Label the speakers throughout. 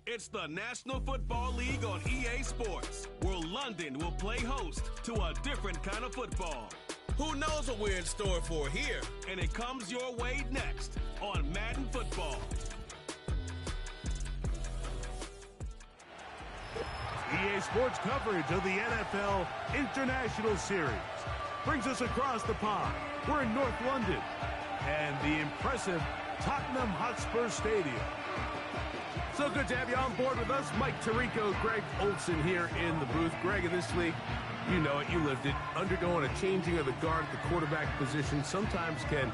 Speaker 1: It's the National Football League on EA Sports, where London will play host to a different kind of football. Who knows what we're in store for here? And it comes your way next on Madden Football.
Speaker 2: EA Sports coverage of the NFL International Series brings us across the pond. We're in North London and the impressive Tottenham Hotspur Stadium. So good to have you on board with us. Mike Tirico, Greg Olson here in the booth. Greg, in this league, you know it, you lived it. Undergoing a changing of the guard at the quarterback position sometimes can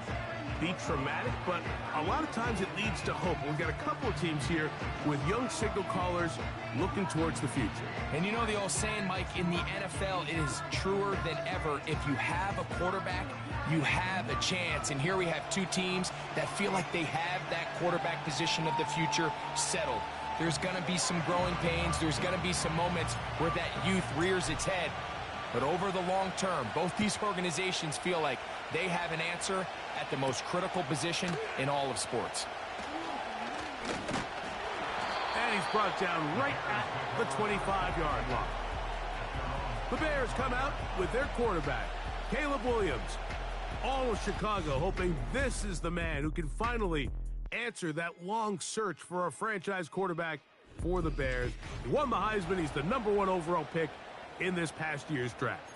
Speaker 2: be traumatic, but a lot of times it leads to hope. We've got a couple of teams here with young signal callers looking towards the future.
Speaker 3: And you know the old saying, Mike, in the NFL, it is truer than ever. If you have a quarterback, you have a chance. And here we have two teams that feel like they have that quarterback position of the future settled. There's going to be some growing pains. There's going to be some moments where that youth rears its head. But over the long term, both these organizations feel like they have an answer at the most critical position in all of sports.
Speaker 2: And he's brought down right at the 25-yard line. The Bears come out with their quarterback, Caleb Williams. All of Chicago hoping this is the man who can finally answer that long search for a franchise quarterback for the Bears. He won the Heisman. He's the #1 overall pick in this past year's draft.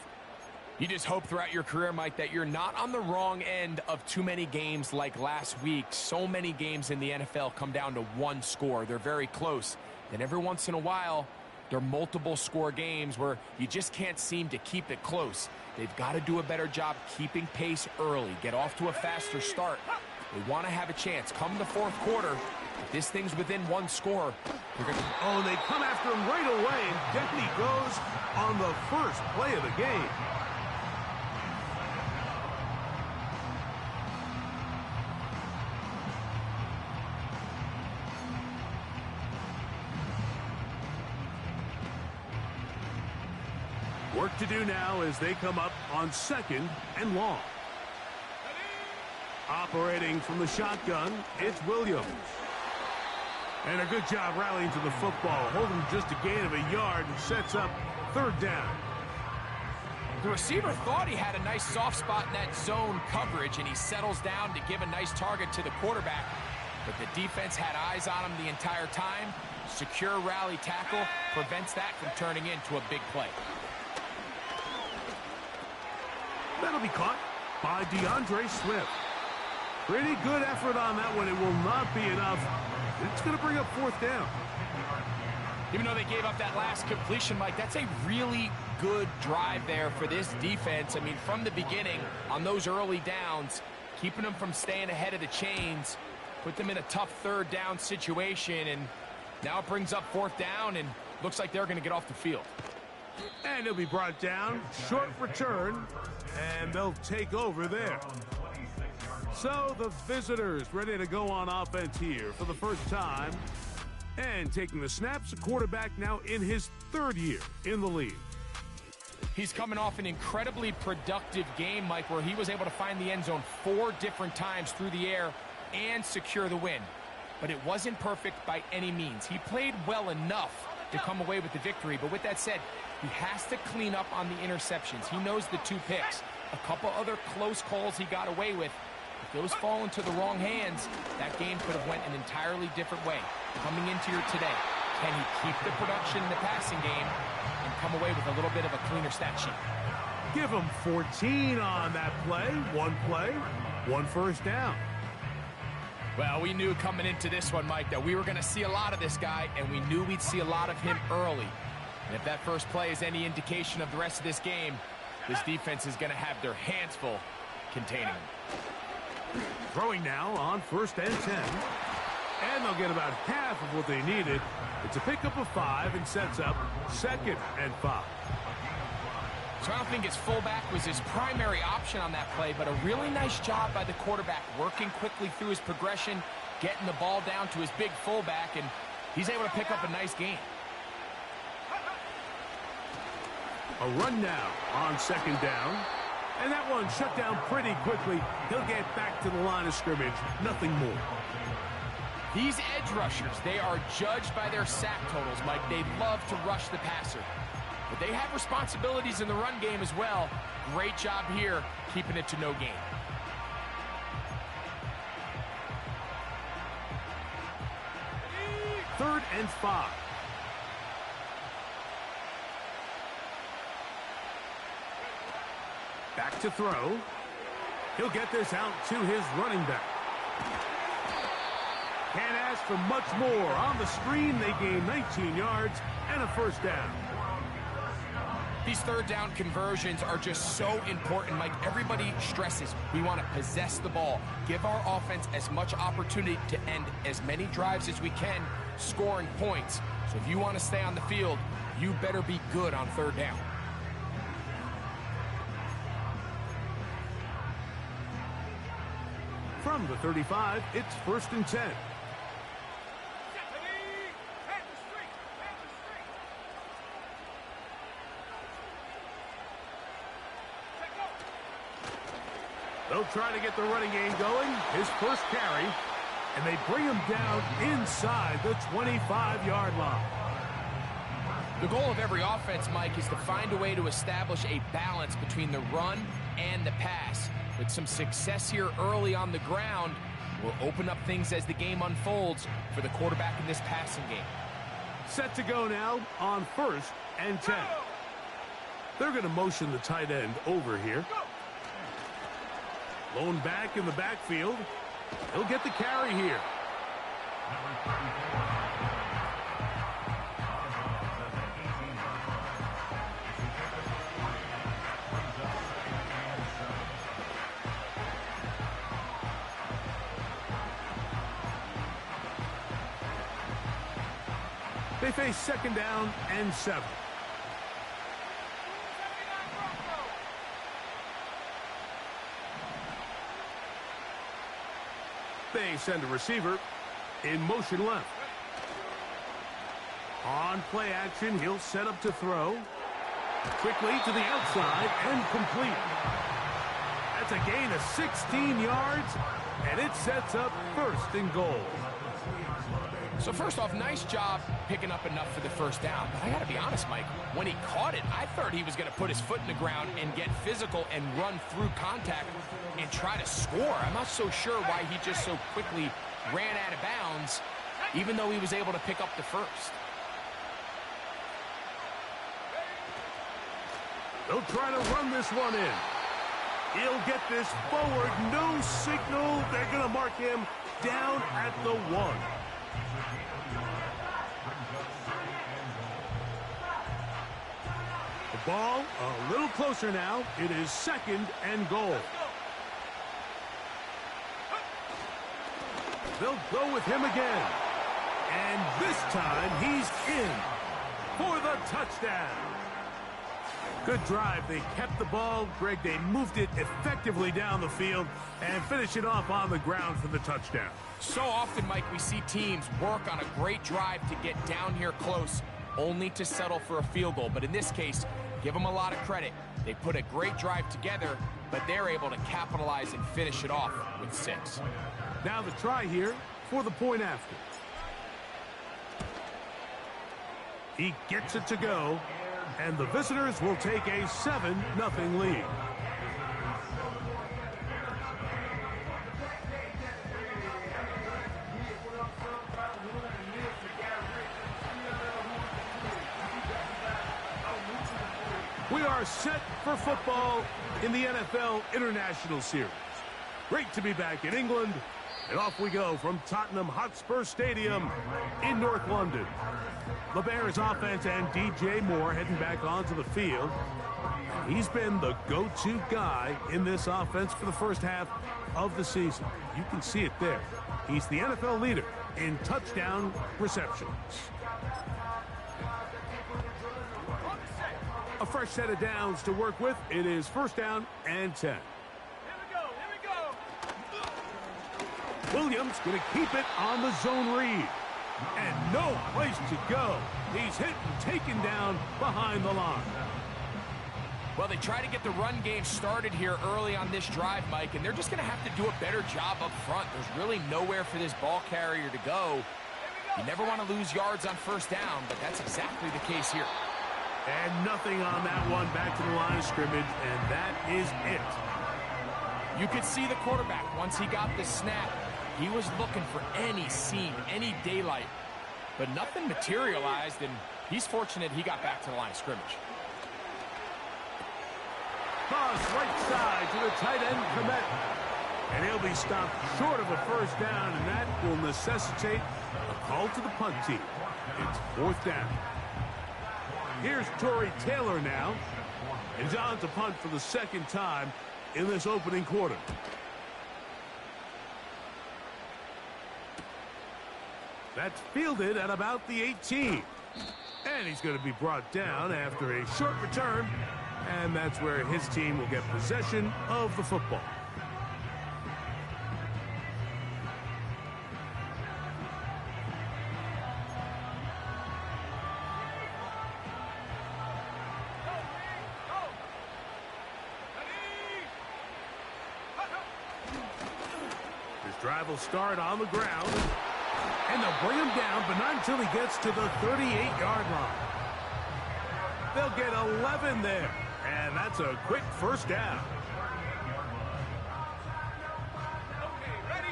Speaker 3: You just hope throughout your career, Mike, that you're not on the wrong end of too many games like last week. So many games in the NFL come down to one score. They're very close. And every once in a while, there are multiple score games where you just can't seem to keep it close. They've got to do a better job keeping pace early, get off to a faster start. They want to have a chance. Come the fourth quarter, if this thing's within one score, they're going to...
Speaker 2: Oh, they come after him right away, and down he goes on the first play of the game. Work to do now as they come up on 2nd and long. Operating from the shotgun, it's Williams. And a good job rallying to the football, holding just a gain of a yard and sets up 3rd down.
Speaker 3: The receiver thought he had a nice soft spot in that zone coverage, and he settles down to give a nice target to the quarterback. But the defense had eyes on him the entire time. Secure rally tackle prevents that from turning into a big play.
Speaker 2: That'll be caught by DeAndre Swift. Pretty good effort on that one. It will not be enough. It's going to bring up 4th down.
Speaker 3: Even though they gave up that last completion, Mike, that's a really good drive there for this defense. I mean, from the beginning, on those early downs, keeping them from staying ahead of the chains, put them in a tough 3rd down situation, and now it brings up 4th down, and looks like they're going to get off the field.
Speaker 2: And he'll be brought down. Short return, and they'll take over there. So the visitors ready to go on offense here for the first time. And taking the snaps, a quarterback now in his 3rd year in the league.
Speaker 3: He's coming off an incredibly productive game, Mike, where he was able to find the end zone 4 different times through the air and secure the win. But it wasn't perfect by any means. He played well enough to come away with the victory. But with that said, he has to clean up on the interceptions. He knows the 2 picks. A couple other close calls he got away with. If those fall into the wrong hands, that game could have went an entirely different way. Coming into here today, can he keep the production in the passing game and come away with a little bit of a cleaner stat sheet?
Speaker 2: Give him 14 on that play, 1 first down.
Speaker 3: Well, we knew coming into this one, Mike, that we were going to see a lot of this guy, and we knew we'd see a lot of him early. And if that first play is any indication of the rest of this game, this defense is going to have their hands full containing him.
Speaker 2: Throwing now on 1st and 10. And they'll get about half of what they needed. It's a pickup of 5 and sets up 2nd and 5.
Speaker 3: So I don't think his fullback was his primary option on that play, but a really nice job by the quarterback working quickly through his progression, getting the ball down to his big fullback, and he's able to pick up a nice gain.
Speaker 2: A run now on 2nd down. And that one shut down pretty quickly. He'll get back to the line of scrimmage. Nothing more.
Speaker 3: These edge rushers, they are judged by their sack totals, Mike. They love to rush the passer. But they have responsibilities in the run game as well. Great job here, keeping it to no gain.
Speaker 2: Third and 5. Back to throw. He'll get this out to his running back. Can't ask for much more. On the screen, they gain 19 yards and a first down.
Speaker 3: These third down conversions are just so important, Mike. Everybody stresses we want to possess the ball, give our offense as much opportunity to end as many drives as we can, scoring points. So if you want to stay on the field, you better be good on third down.
Speaker 2: From the 35, it's 1st and 10. They'll try to get the running game going. His first carry, and they bring him down inside the 25-yard line.
Speaker 3: The goal of every offense, Mike, is to find a way to establish a balance between the run and the pass. With some success here early on the ground, will open up things as the game unfolds for the quarterback in this passing game.
Speaker 2: Set to go now on 1st and 10. They're going to motion the tight end over here. Lone back in the backfield. He'll get the carry here. They face 2nd down and 7. They send a receiver in motion left. On play action, he'll set up to throw. Quickly to the outside and complete. That's a gain of 16 yards, and it sets up 1st and goal.
Speaker 3: So first off, nice job picking up enough for the first down. But I got to be honest, Mike, when he caught it, I thought he was going to put his foot in the ground and get physical and run through contact and try to score. I'm not so sure why he just so quickly ran out of bounds, even though he was able to pick up the first.
Speaker 2: They'll try to run this one in. He'll get this forward. No signal. They're going to mark him down at the 1. The ball a little closer now. It is 2nd and goal. They'll go with him again. And this time he's in for the touchdown. Good drive. They kept the ball. Greg, they moved it effectively down the field and finish it off on the ground for the touchdown.
Speaker 3: So often, Mike, we see teams work on a great drive to get down here close, only to settle for a field goal. But in this case, give them a lot of credit. They put a great drive together, but they're able to capitalize and finish it off with 6.
Speaker 2: Now the try here for the point after. He gets it to go, and the visitors will take a 7-0 lead. We are set for football in the NFL International Series. Great to be back in England, and off we go from Tottenham Hotspur Stadium in North London. The Bears offense and DJ Moore heading back onto the field. He's been the go-to guy in this offense for the first half of the season. You can see it there. He's the NFL leader in touchdown receptions. A fresh set of downs to work with. It is 1st down and 10. Williams going to keep it on the zone read. And no place to go. He's hit and taken down behind the line.
Speaker 3: Well, they try to get the run game started here early on this drive, Mike, and they're just going to have to do a better job up front. There's really nowhere for this ball carrier to go. You never want to lose yards on first down, but that's exactly the case here.
Speaker 2: And nothing on that one, back to the line of scrimmage, and that is it.
Speaker 3: You could see the quarterback, once he got the snap, he was looking for any seam, any daylight, but nothing materialized, and he's fortunate he got back to the line of scrimmage.
Speaker 2: Cross right side to the tight end, Komet. And he'll be stopped short of a first down, and that will necessitate a call to the punt team. It's fourth down. Here's Torrey Taylor now. And on to punt for the second time in this opening quarter. That's fielded at about the 18. And he's going to be brought down after a short return. And that's where his team will get possession of the football. His drive will start on the ground. And they'll bring him down, but not until he gets to the 38-yard line. They'll get 11 there. And that's a quick first down.
Speaker 1: Okay, ready?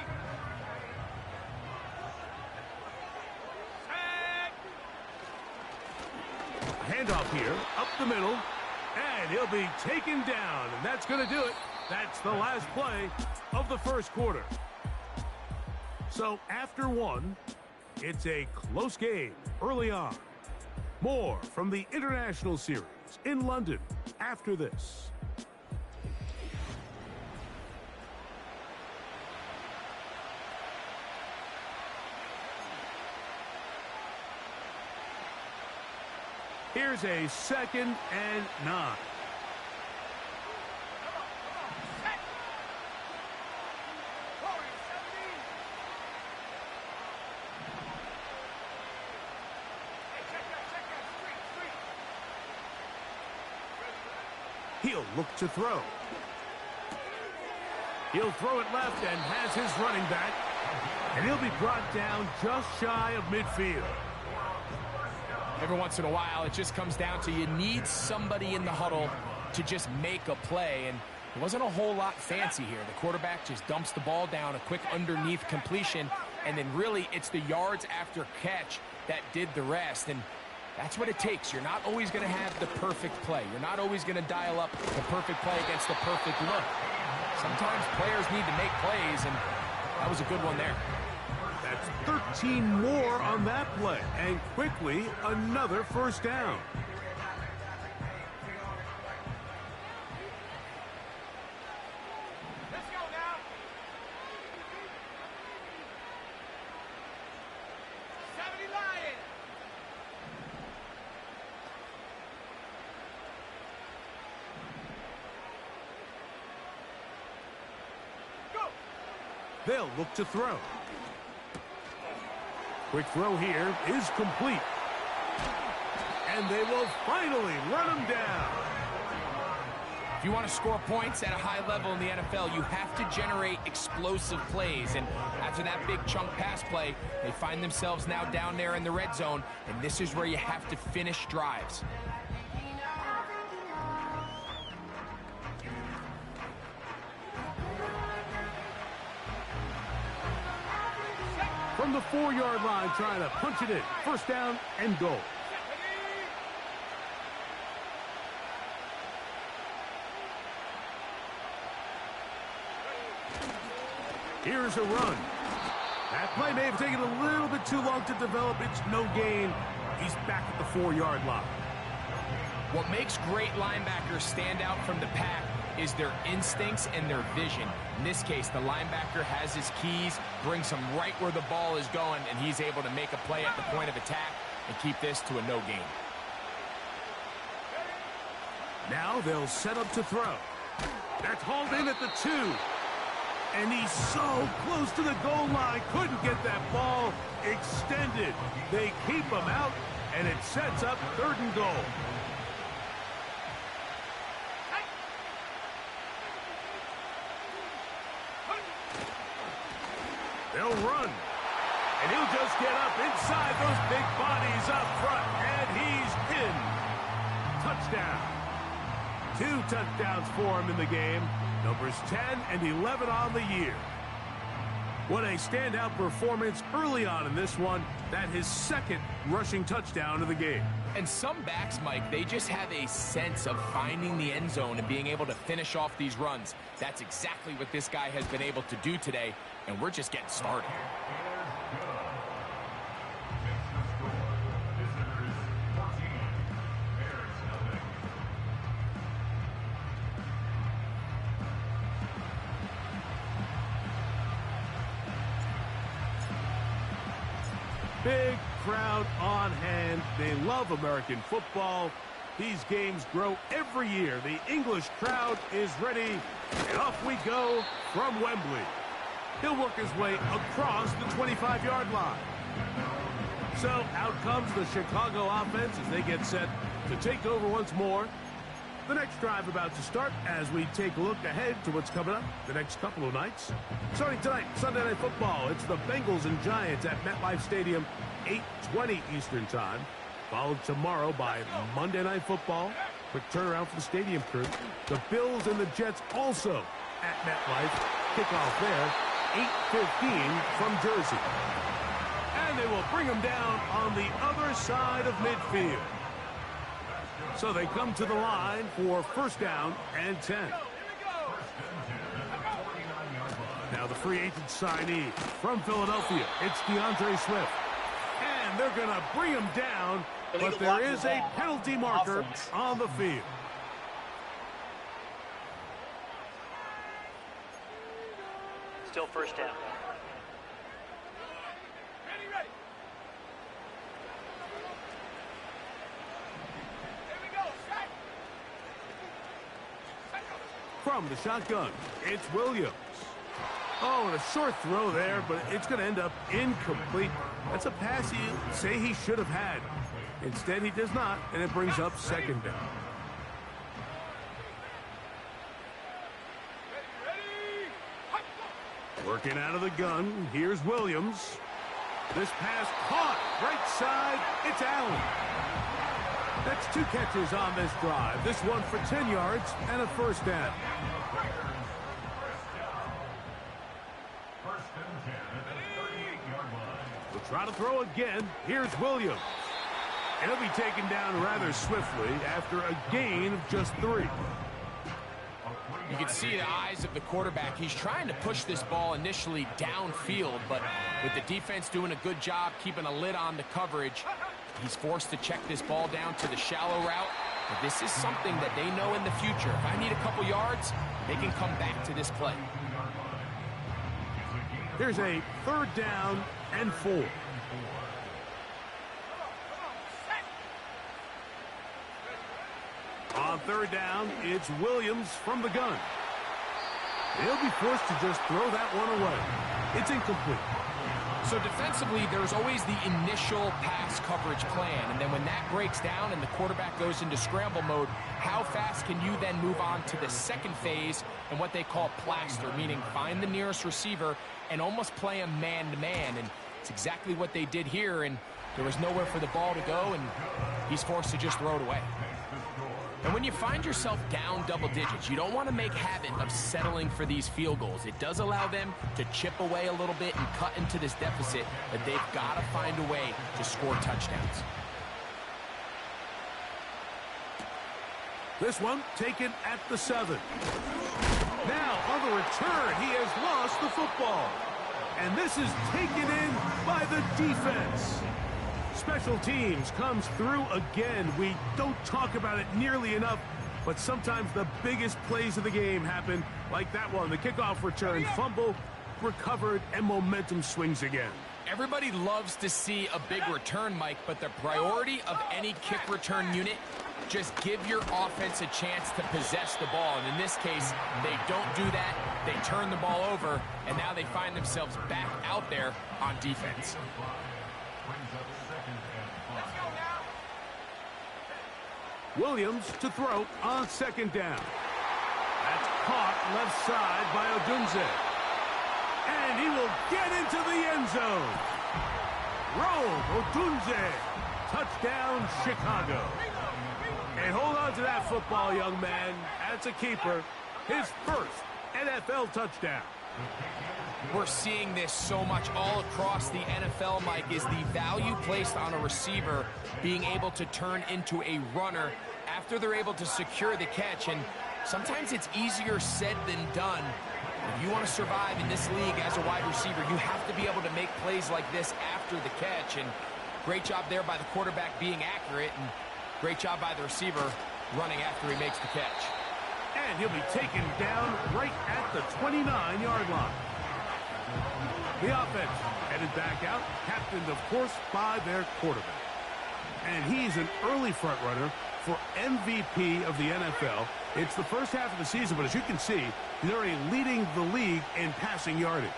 Speaker 2: Handoff here, up the middle, and he'll be taken down, and that's going to do it. That's the last play of the first quarter. So after one, it's a close game early on. More from the International Series in London after this. Here's a 2nd and 9. He'll look to throw. He'll throw it left and has his running back. And he'll be brought down just shy of midfield.
Speaker 3: Every once in a while, it just comes down to you need somebody in the huddle to just make a play. And it wasn't a whole lot fancy here. The quarterback just dumps the ball down, a quick underneath completion. And then really, it's the yards after catch that did the rest. And that's what it takes. You're not always going to have the perfect play. You're not always going to dial up the perfect play against the perfect look. Sometimes players need to make plays, and that was a good one there.
Speaker 2: That's 13 more on that play, and quickly another first down.
Speaker 1: Let's go now. 70 Lions.
Speaker 2: They'll look to throw. Quick throw here is complete. And they will finally run him down.
Speaker 3: If you want to score points at a high level in the NFL, you have to generate explosive plays. And after that big chunk pass play, they find themselves now down there in the red zone. And this is where you have to finish drives.
Speaker 2: From the 4-yard line, trying to punch it in. First down and goal. Here's a run. That play may have taken a little bit too long to develop. It's no gain. He's back at the 4-yard line.
Speaker 3: What makes great linebackers stand out from the pack is their instincts and their vision. In this case, the linebacker has his keys, brings him right where the ball is going, and he's able to make a play at the point of attack and keep this to a no gain.
Speaker 2: Now they'll set up to throw. That's hauled in at the 2. And he's so close to the goal line, couldn't get that ball extended. They keep him out, and it sets up 3rd and goal. He'll run. And he'll just get up inside those big bodies up front. And he's in. Touchdown. 2 touchdowns for him in the game. Numbers 10 and 11 on the year. What a standout performance early on in this one. That his second rushing touchdown of the game.
Speaker 3: And some backs, Mike, they just have a sense of finding the end zone and being able to finish off these runs. That's exactly what this guy has been able to do today, and we're just getting started.
Speaker 2: Big crowd on hand. They love American football. These games grow every year. The English crowd is ready, and off we go from Wembley. He'll work his way across the 25-yard line. So out comes the Chicago offense as they get set to take over once more. The next drive about to start as we take a look ahead to what's coming up the next couple of nights. Starting tonight, Sunday Night Football. It's the Bengals and Giants at MetLife Stadium, 8:20 Eastern Time. Followed tomorrow by Monday Night Football. Quick turnaround for the stadium crew. The Bills and the Jets also at MetLife. Kickoff there, 8:15 from Jersey. And they will bring them down on the other side of midfield. So they come to the line for first down and 10. Now the free agent signee from Philadelphia. It's DeAndre Swift. And they're going to bring him down, but there is a penalty marker on the field.
Speaker 4: Still first down.
Speaker 2: From the shotgun, it's Williams. Oh, and a short throw there, but it's going to end up incomplete. That's a pass you say he should have had. Instead, he does not, and it brings up second down. Working out of the gun, here's Williams. This pass caught, right side, it's Allen. That's 2 catches on this drive. This one for 10 yards and a first down. We'll try to throw again. Here's Williams. And he'll be taken down rather swiftly after a gain of just 3.
Speaker 3: You can see the eyes of the quarterback. He's trying to push this ball initially downfield, but with the defense doing a good job keeping a lid on the coverage, he's forced to check this ball down to the shallow route. But this is something that they know in the future. If I need a couple yards, they can come back to this play.
Speaker 2: Here's a third down and 4. On third down, it's Williams from the gun. He'll be forced to just throw that one away. It's incomplete.
Speaker 3: So defensively, there's always the initial pass coverage plan, and then when that breaks down and the quarterback goes into scramble mode, how fast can you then move on to the second phase and what they call plaster, meaning find the nearest receiver and almost play him man-to-man, and it's exactly what they did here, and there was nowhere for the ball to go, and he's forced to just throw it away. And when you find yourself down double digits, you don't want to make habit of settling for these field goals. It does allow them to chip away a little bit and cut into this deficit, but they've got to find a way to score touchdowns.
Speaker 2: This one taken at the 7. Now on the return, he has lost the football. And this is taken in by the defense. Special teams comes through again. We don't talk about it nearly enough, but sometimes the biggest plays of the game happen like that one. The kickoff return, fumble, recovered, and momentum swings again.
Speaker 3: Everybody loves to see a big return, Mike, but the priority of any kick return unit, just give your offense a chance to possess the ball. And in this case, they don't do that. They turn the ball over, and now they find themselves back out there on defense.
Speaker 2: Williams to throw on second down. That's caught left side by Odunze. And he will get into the end zone. Rome Odunze. Touchdown, Chicago. And hold on to that football, young man. That's a keeper. His first NFL touchdown.
Speaker 3: We're seeing this so much all across the NFL, Mike, is the value placed on a receiver being able to turn into a runner after they're able to secure the catch. And sometimes it's easier said than done. If you want to survive in this league as a wide receiver, you have to be able to make plays like this after the catch. And great job there by the quarterback being accurate, and great job by the receiver running after he makes the catch.
Speaker 2: And he'll be taken down right at the 29-yard line. The offense headed back out, captained, of course, by their quarterback. And he's an early front runner for MVP of the NFL. It's the first half of the season, but as you can see, he's already leading the league in passing yardage.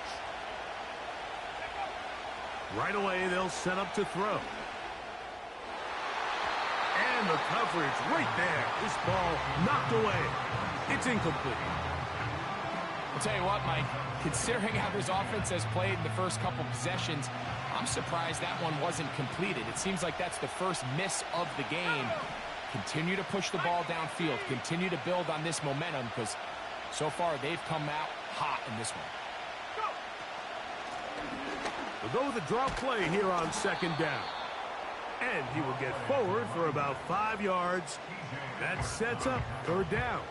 Speaker 2: Right away, they'll set up to throw. And the coverage right there. This ball knocked away. It's incomplete.
Speaker 3: I'll tell you what, Mike, considering how this offense has played in the first couple possessions, I'm surprised that one wasn't completed. It seems like that's the first miss of the game. Continue to push the ball downfield. Continue to build on this momentum, because so far they've come out hot in this one.
Speaker 2: We'll go with a draw play here on second down. And he will get forward for about 5 yards. That sets up third down.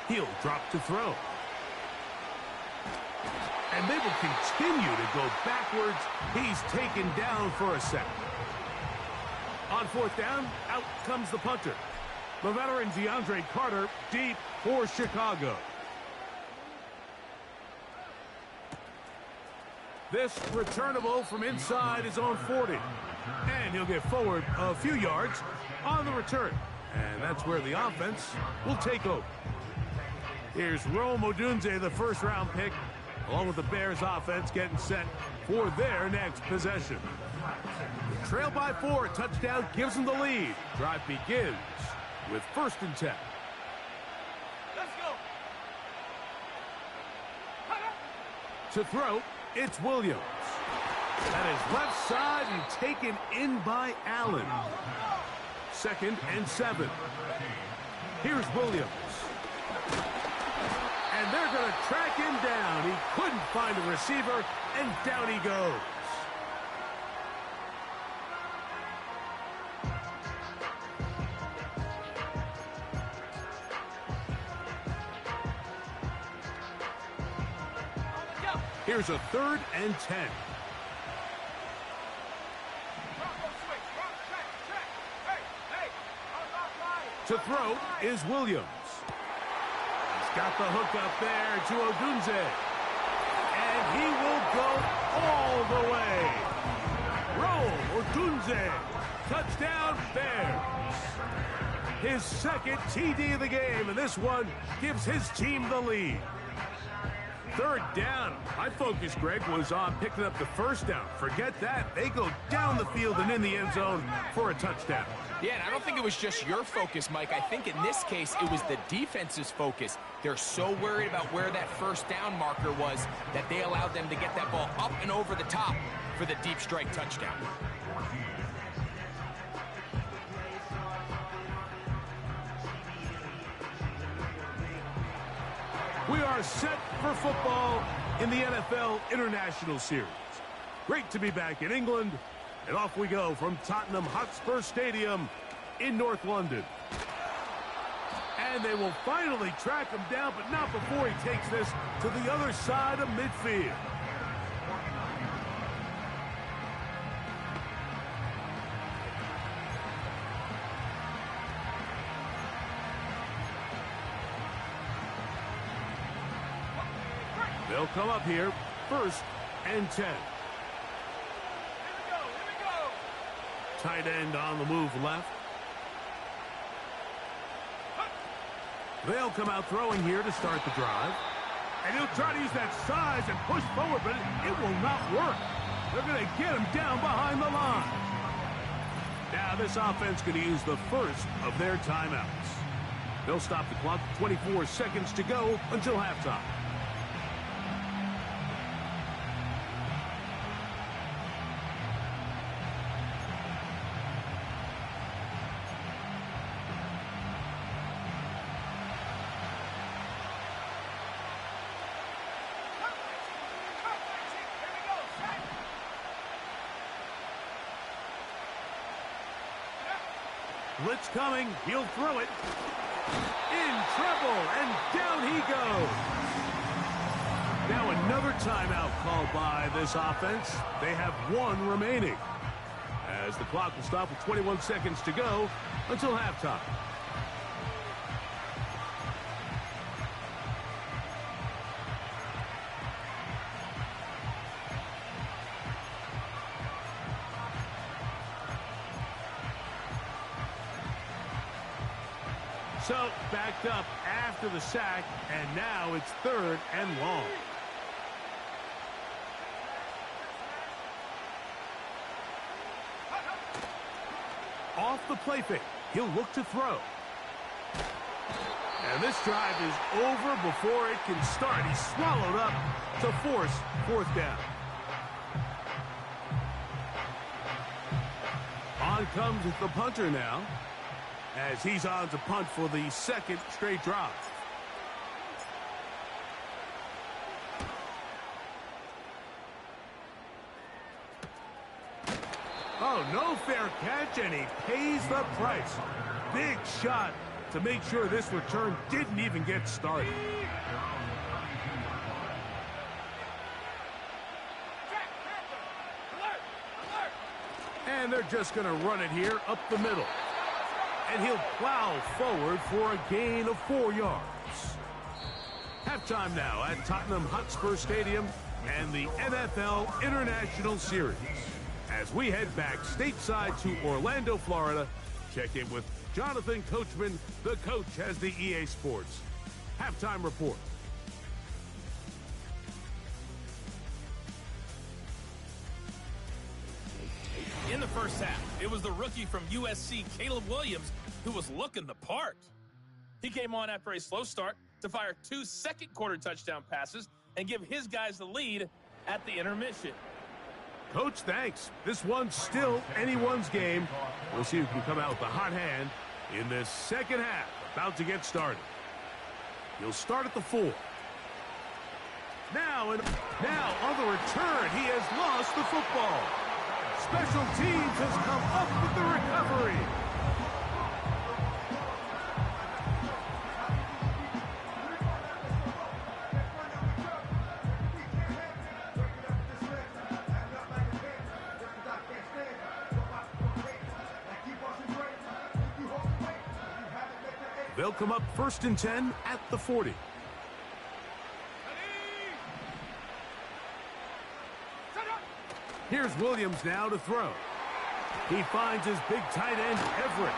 Speaker 2: He'll drop to throw. And they will continue to go backwards. He's taken down for a sack. On fourth down, out comes the punter. The veteran DeAndre Carter deep for Chicago. This returnable from inside his own 40. And he'll get forward a few yards on the return. And that's where the offense will take over. Here's Rome Odunze, the first-round pick, along with the Bears offense getting set for their next possession. The trail by 4, touchdown gives them the lead. Drive begins with 1st and 10. Let's go. To throw, it's Williams. That is left side and taken in by Allen. 2nd and 7. Here's Williams. And they're going to track him down. He couldn't find a receiver, and down he goes. Here's a 3rd and 10. To throw is Williams. Got the hook up there to Odunze. And he will go all the way. Roll, Odunze. Touchdown, Bears. His 2nd TD of the game, and this one gives his team the lead. 3rd down. My focus, Greg, was on picking up the 1st down. Forget that. They go down the field and in the end zone for a touchdown.
Speaker 3: Yeah, and I don't think it was just your focus, Mike. I think in this case, it was the defense's focus. They're so worried about where that 1st down marker was that they allowed them to get that ball up and over the top for the deep strike touchdown.
Speaker 2: We are set for football in the NFL International Series. Great to be back in England. And off we go from Tottenham Hotspur Stadium in North London. And they will finally track him down, but not before he takes this to the other side of midfield. They'll come up here, 1st and 10. Tight end on the move left. They'll come out throwing here to start the drive. And he'll try to use that size and push forward, but it will not work. They're going to get him down behind the line. Now this offense going to use the first of their timeouts. They'll stop the clock, 24 seconds to go until halftime. Blitz coming. He'll throw it. In trouble, and down he goes. Now another timeout called by this offense. They have one remaining, as the clock will stop with 21 seconds to go until halftime. So, backed up after the sack, and now it's 3rd and long. Off the play fake, he'll look to throw. And this drive is over before it can start. He's swallowed up to force 4th down. On comes the punter now, as he's on to punt for the 2nd straight drive. Oh, no fair catch, and he pays the price. Big shot to make sure this return didn't even get started. And they're just going to run it here up the middle. And he'll plow forward for a gain of 4 yards. Halftime now at Tottenham Hotspur Stadium and the NFL International Series. As we head back stateside to Orlando, Florida, check in with Jonathan Coachman. The coach has the EA Sports halftime report.
Speaker 5: In the first half, it was the rookie from USC, Caleb Williams, who was looking the part. He came on after a slow start to fire 2 second-quarter touchdown passes and give his guys the lead at the intermission.
Speaker 2: Coach, thanks. This one's still anyone's game. We'll see who can come out with the hot hand in this second half. About to get started. He'll start at the 4. Now on the return, he has lost the football. Special teams has come up with the recovery. They'll come up 1st and 10 at the 40. Here's Williams now to throw. He finds his big tight end, Everett.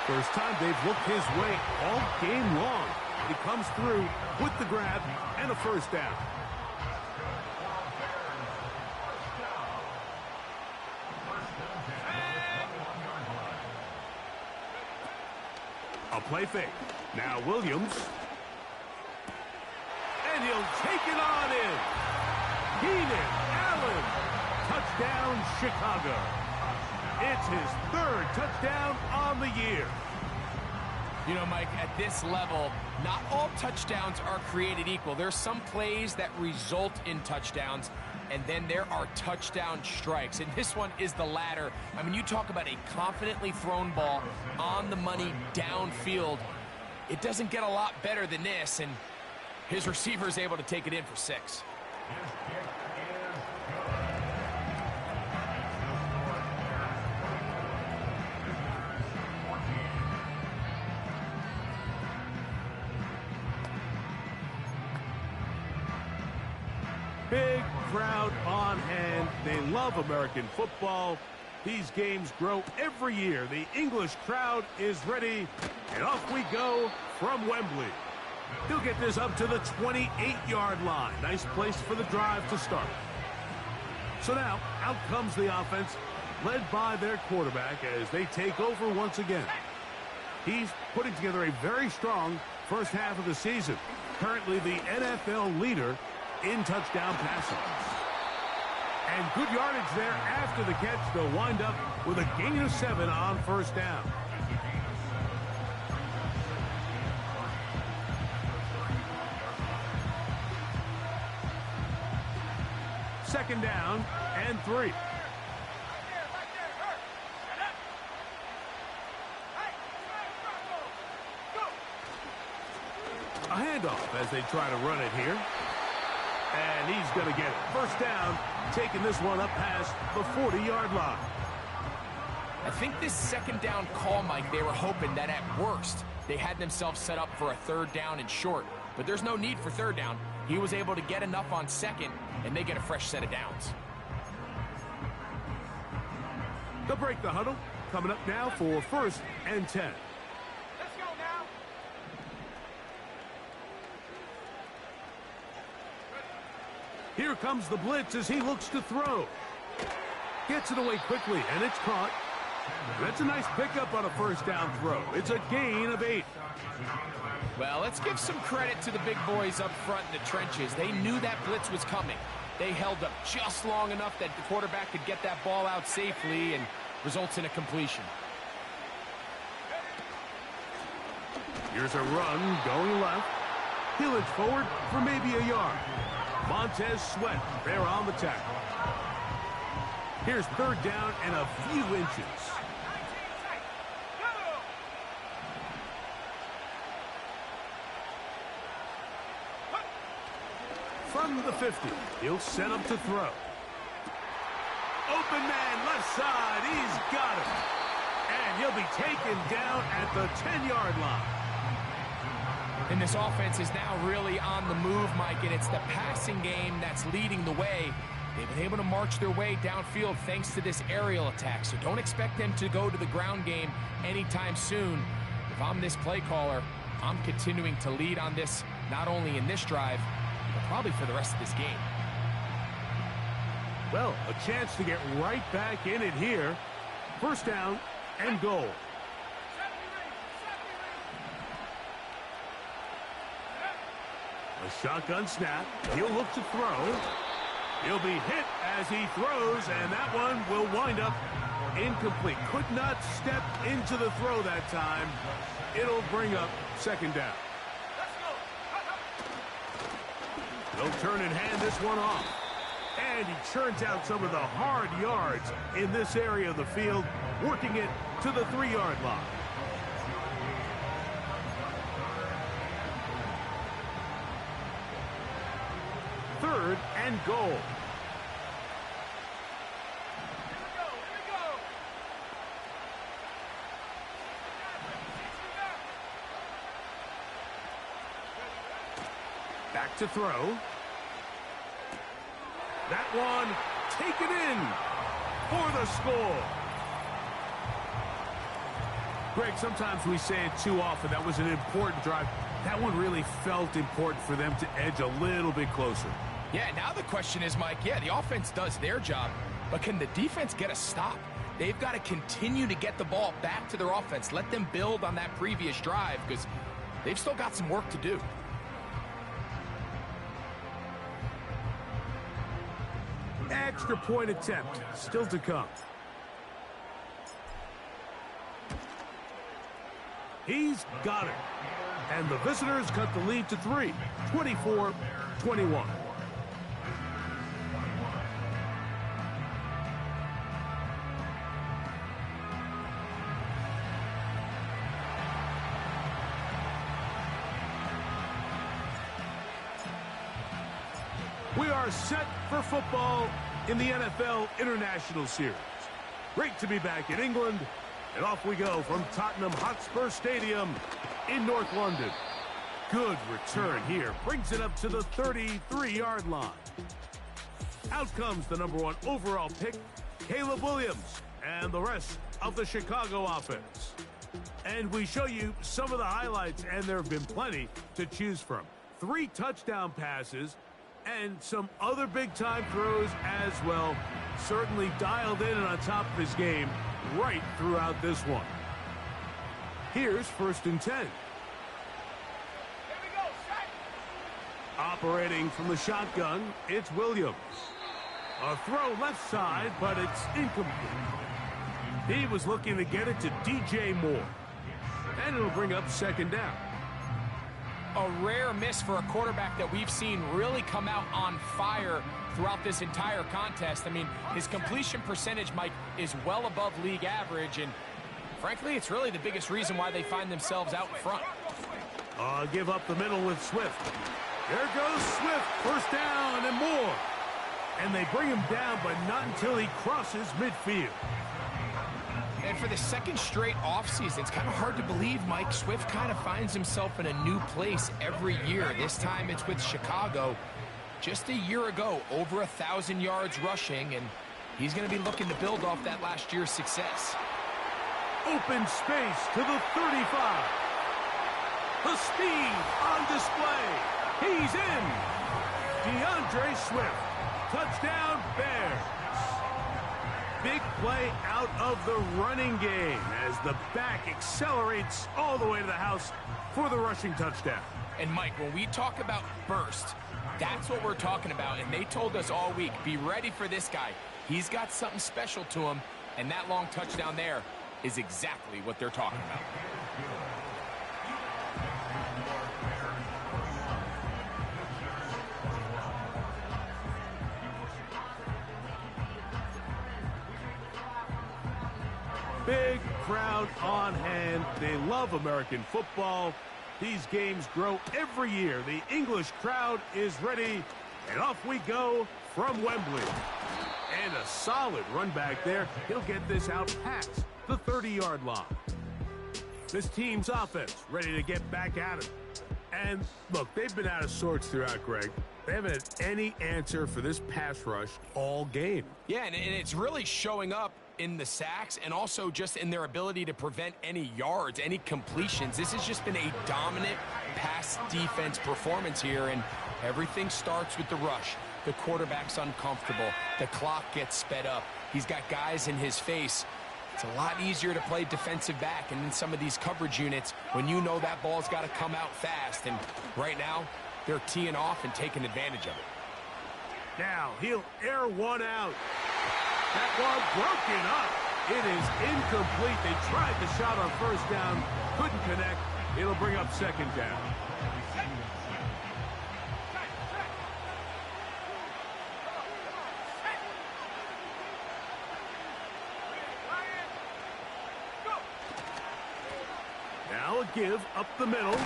Speaker 2: First time they've looked his way all game long. He comes through with the grab and a 1st down. A play fake. Now Williams. And he'll take it on in. Keenan Allen. Touchdown, Chicago. It's his 3rd touchdown on the year.
Speaker 3: You know, Mike, at this level, not all touchdowns are created equal. There's some plays that result in touchdowns, and then there are touchdown strikes. And this one is the latter. I mean, you talk about a confidently thrown ball on the money downfield. It doesn't get a lot better than this, and his receiver is able to take it in for 6.
Speaker 2: Big crowd on hand. They love American football. These games grow every year. The English crowd is ready, and off we go from Wembley. He'll get this up to the 28-yard line. Nice place for the drive to start. So now, out comes the offense, led by their quarterback as they take over once again. He's putting together a very strong first half of the season. Currently the NFL leader in touchdown passing. And good yardage there after the catch. They'll wind up with a gain of 7 on first down. Second down and 3. A handoff as they try to run it here. And he's going to get it. First down, taking this one up past the 40-yard line.
Speaker 3: I think this second down call, Mike, they were hoping that at worst they had themselves set up for a third down and short. But there's no need for third down. He was able to get enough on second, and they get a fresh set of downs.
Speaker 2: They'll break the huddle. Coming up now for first and 10.
Speaker 3: Let's go now.
Speaker 2: Here comes the blitz as he looks to throw. Gets it away quickly, and it's caught. That's a nice pickup on a first down throw. It's a gain of 8.
Speaker 3: Well, let's give some credit to the big boys up front in the trenches. They knew that blitz was coming. They held up just long enough that the quarterback could get that ball out safely and results in a completion.
Speaker 2: Here's a run going left. He'll edge forward for maybe a yard. Montez Sweat there on the tackle. Here's third down and a few inches. From the 50, he'll set up to throw. Open man left side, he's got it. And he'll be taken down at the 10-yard line.
Speaker 3: And this offense is now really on the move, Mike, and it's the passing game that's leading the way. They've been able to march their way downfield thanks to this aerial attack, so don't expect them to go to the ground game anytime soon. If I'm this play caller, I'm continuing to lead on this, not only in this drive, but probably for the rest of this game.
Speaker 2: Well, a chance to get right back in it here. First down and goal. A shotgun snap. He'll look to throw. He'll be hit as he throws, and that one will wind up incomplete. Could not step into the throw that time. It'll bring up second down. They'll turn and hand this one off. And he churns out some of the hard yards in this area of the field, working it to the 3-yard line. Third and goal. Back to throw. That one taken in for the score. Greg, sometimes we say it too often. That was an important drive. That one really felt important for them to edge a little bit closer.
Speaker 3: Yeah, now the question is, Mike, yeah, the offense does their job, but can the defense get a stop? They've got to continue to get the ball back to their offense. Let them build on that previous drive because they've still got some work to do.
Speaker 2: Extra point attempt still to come. He's got it. And the visitors cut the lead to 3, 24-21. We are set for football in the NFL International Series. Great to be back in England. And off we go from Tottenham Hotspur Stadium in North London. Good return here. Brings it up to the 33-yard line. Out comes the #1 overall pick, Caleb Williams. and the rest of the Chicago offense. And we show you some of the highlights, and there have been plenty to choose from. 3 touchdown passes and some other big-time throws as well. Certainly dialed in and on top of his game right throughout this one. Here's 1st and 10. Operating from the shotgun, it's Williams. A throw left side, but it's incomplete. He was looking to get it to DJ Moore. And it'll bring up 2nd down.
Speaker 3: A rare miss for a quarterback that we've seen really come out on fire throughout this entire contest. I mean, his completion percentage, Mike, is well above league average, and frankly, it's really the biggest reason why they find themselves out in front.
Speaker 2: Give up the middle with Swift. There goes Swift, 1st down and more. And they bring him down, but not until he crosses midfield.
Speaker 3: And for the 2nd straight offseason, it's kind of hard to believe Mike Swift kind of finds himself in a new place every year. This time it's with Chicago. Just a year ago, over 1,000 yards rushing, and he's going to be looking to build off that last year's success.
Speaker 2: Open space to the 35. The speed on display. He's in. DeAndre Swift. Touchdown, Bears. Big play out of the running game as the back accelerates all the way to the house for the rushing touchdown.
Speaker 3: And Mike, when we talk about burst, that's what we're talking about. And they told us all week, be ready for this guy. He's got something special to him, and that long touchdown there is exactly what they're talking about.
Speaker 2: Big crowd on hand. They love American football. These games grow every year. The English crowd is ready, and off we go from Wembley. And a solid run back there. He'll get this out past the 30-yard line. This team's offense ready to get back at it. And look, they've been out of sorts throughout, Greg. They haven't had any answer for this pass rush all game.
Speaker 3: Yeah, and it's really showing up in the sacks and also just in their ability to prevent any yards, any completions. This has just been a dominant pass defense performance here, and everything starts with the rush. The quarterback's uncomfortable. The clock gets sped up. He's got guys in his face. It's a lot easier to play defensive back and in some of these coverage units when you know that ball's got to come out fast, and right now they're teeing off and taking advantage of it.
Speaker 2: Now he'll air one out. That one broken up. It is incomplete. They tried the shot on 1st down, couldn't connect. It'll bring up 2nd down. Now a give up the middle.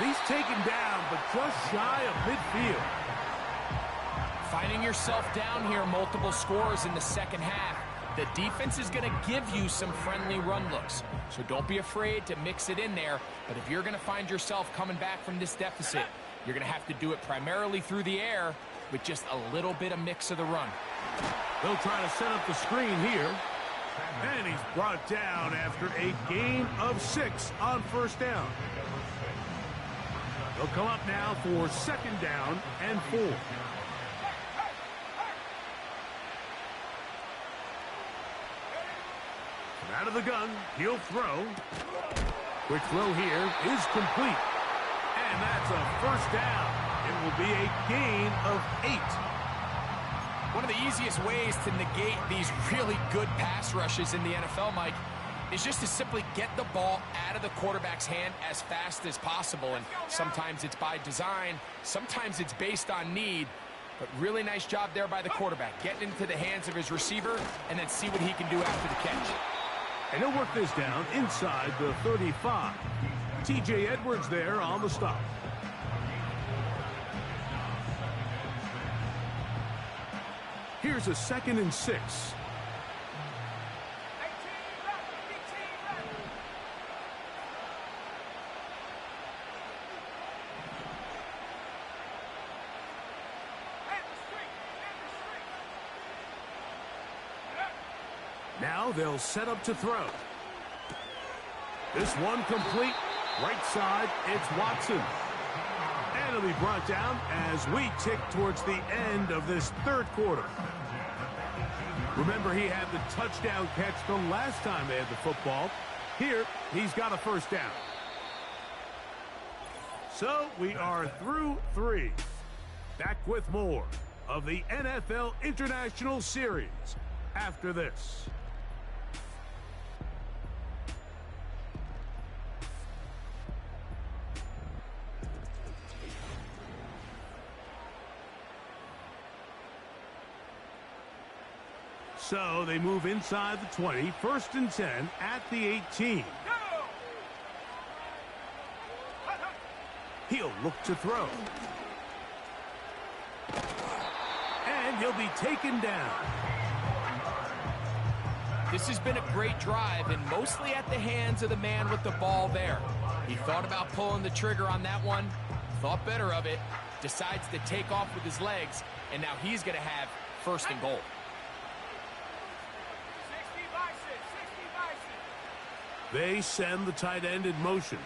Speaker 2: He's taken down, but just shy of midfield.
Speaker 3: Finding yourself down here, multiple scores in the 2nd half. The defense is going to give you some friendly run looks, so don't be afraid to mix it in there. But if you're going to find yourself coming back from this deficit, you're going to have to do it primarily through the air with just a little bit of mix of the run.
Speaker 2: They'll try to set up the screen here. And he's brought down after a gain of 6 on 1st down. They'll come up now for 2nd down and 4. Out of the gun, he'll throw. Quick throw here is complete. And that's a 1st down. It will be a gain of 8.
Speaker 3: One of the easiest ways to negate these really good pass rushes in the NFL, Mike, is just to simply get the ball out of the quarterback's hand as fast as possible. And sometimes it's by design, sometimes it's based on need. But really nice job there by the quarterback, getting into the hands of his receiver and then see what he can do after the catch.
Speaker 2: And he'll work this down inside the 35. T.J. Edwards there on the stop. Here's a 2nd and 6. Now they'll set up to throw. This one complete. Right side, it's Watson. And it'll be brought down as we tick towards the end of this third quarter. Remember, he had the touchdown catch the last time they had the football. Here, he's got a first down. So we are through 3. Back with more of the NFL International Series after this. So they move inside the 20, 1st and 10 at the 18. He'll look to throw. And he'll be taken down.
Speaker 3: This has been a great drive, and mostly at the hands of the man with the ball there. He thought about pulling the trigger on that one, thought better of it, decides to take off with his legs, and now he's going to have 1st and goal.
Speaker 2: They send the tight end in motion.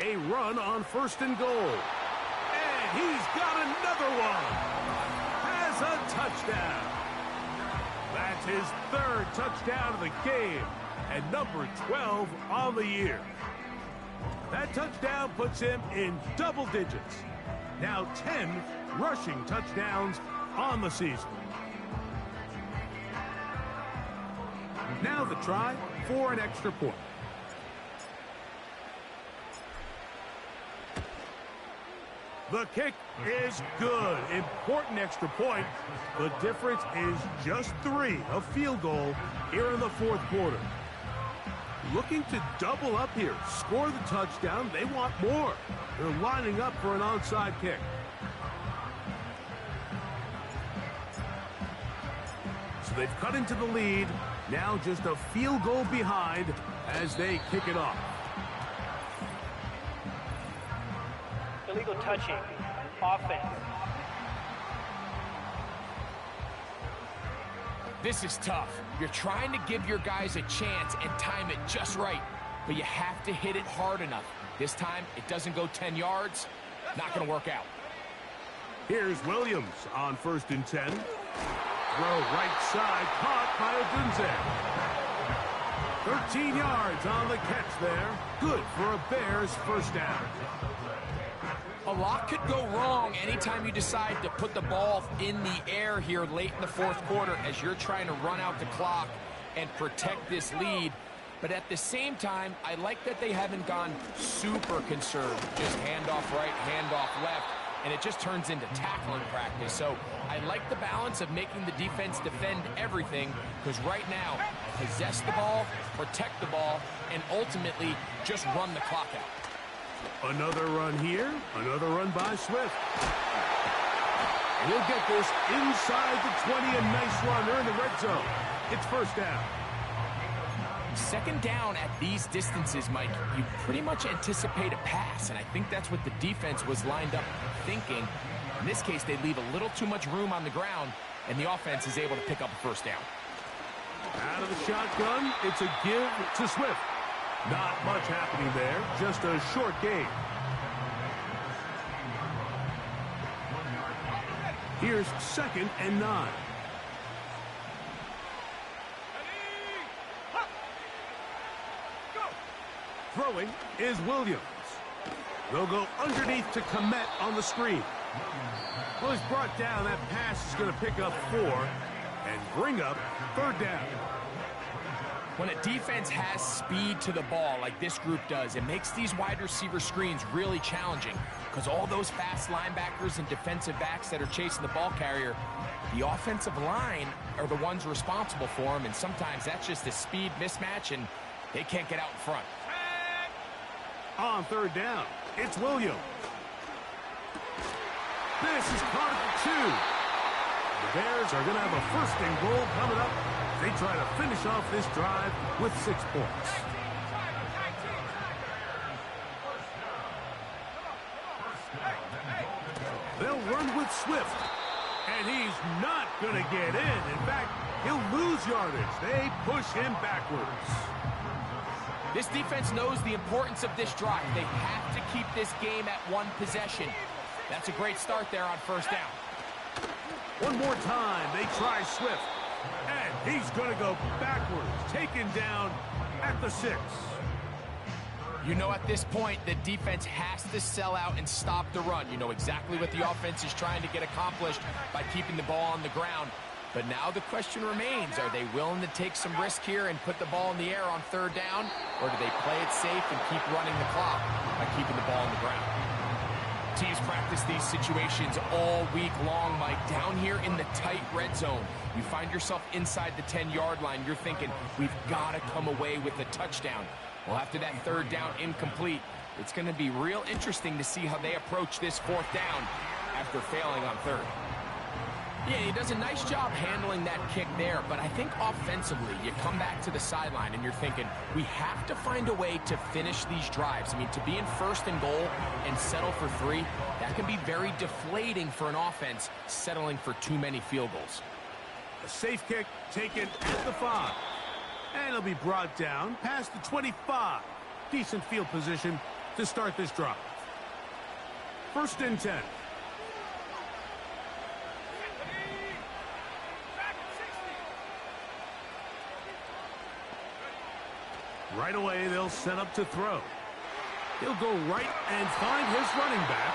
Speaker 2: A run on 1st and goal. And he's got another one. Has a touchdown. That's his 3rd touchdown of the game. And number 12 on the year. That touchdown puts him in double digits. Now 10 rushing touchdowns on the season. Now the try for an extra point. The kick is good. Important extra point. The difference is just 3, a field goal here in the 4th quarter. Looking to double up here, score the touchdown. They want more. They're lining up for an onside kick. So they've cut into the lead. Now just a field goal behind as they kick it off.
Speaker 4: Illegal touching. Offense.
Speaker 3: This is tough. You're trying to give your guys a chance and time it just right, but you have to hit it hard enough. This time, it doesn't go 10 yards. Not going to work out.
Speaker 2: Here's Williams on 1st and 10. Throw right side, caught by Odunze. 13 yards on the catch there. Good for a Bears 1st down.
Speaker 3: A lot could go wrong anytime you decide to put the ball in the air here late in the 4th quarter as you're trying to run out the clock and protect this lead. But at the same time, I like that they haven't gone super conserved. Just handoff right, handoff left, and it just turns into tackling practice. So I like the balance of making the defense defend everything, because right now, possess the ball, protect the ball, and ultimately just run the clock out.
Speaker 2: Another run here, another run by Swift. He'll get this inside the 20, a nice run. They're in the red zone. It's 1st down.
Speaker 3: 2nd down at these distances, Mike, you pretty much anticipate a pass, and I think that's what the defense was lined up thinking. In this case, they leave a little too much room on the ground, and the offense is able to pick up a 1st down.
Speaker 2: Out of the shotgun, it's a give to Swift. Not much happening there, just a short gain. Here's 2nd and 9. Throwing is Williams. They'll go underneath to Komet on the screen. Well, he's brought down. That pass is going to pick up 4 and bring up 3rd down.
Speaker 3: When a defense has speed to the ball like this group does, it makes these wide receiver screens really challenging, because all those fast linebackers and defensive backs that are chasing the ball carrier, the offensive line are the ones responsible for them, and sometimes that's just a speed mismatch, and they can't get out in front.
Speaker 2: On 3rd down, it's Williams. This is caught at the 2. The Bears are going to have a 1st and goal coming up. They try to finish off this drive with 6 points. They'll run with Swift. And he's not going to get in. In fact, He'll lose yardage. They push him backwards.
Speaker 3: This defense knows the importance of this drive. They have to keep this game at one possession. That's a great start there on first down.
Speaker 2: One more time, they try Swift. And he's going to go backwards, taken down at the 6.
Speaker 3: You know at this point, the defense has to sell out and stop the run. You know exactly what the offense is trying to get accomplished by keeping the ball on the ground. But now the question remains, are they willing to take some risk here and put the ball in the air on third down? Or do they play it safe and keep running the clock by keeping the ball on the ground? Teams practice these situations all week long, Mike. Down here in the tight red zone, you find yourself inside the 10-yard line. You're thinking, we've got to come away with a touchdown. Well, after that third down incomplete, it's going to be real interesting to see how they approach this fourth down after failing on third. Yeah, he does a nice job handling that kick there, but I think offensively, you come back to the sideline and you're thinking, we have to find a way to finish these drives. I mean, to be in first and goal and settle for 3, that can be very deflating for an offense settling for too many field goals.
Speaker 2: A safe kick taken at the 5. And it'll be brought down past the 25. Decent field position to start this drive. First and 10. Right away, they'll set up to throw. He'll go right and find his running back.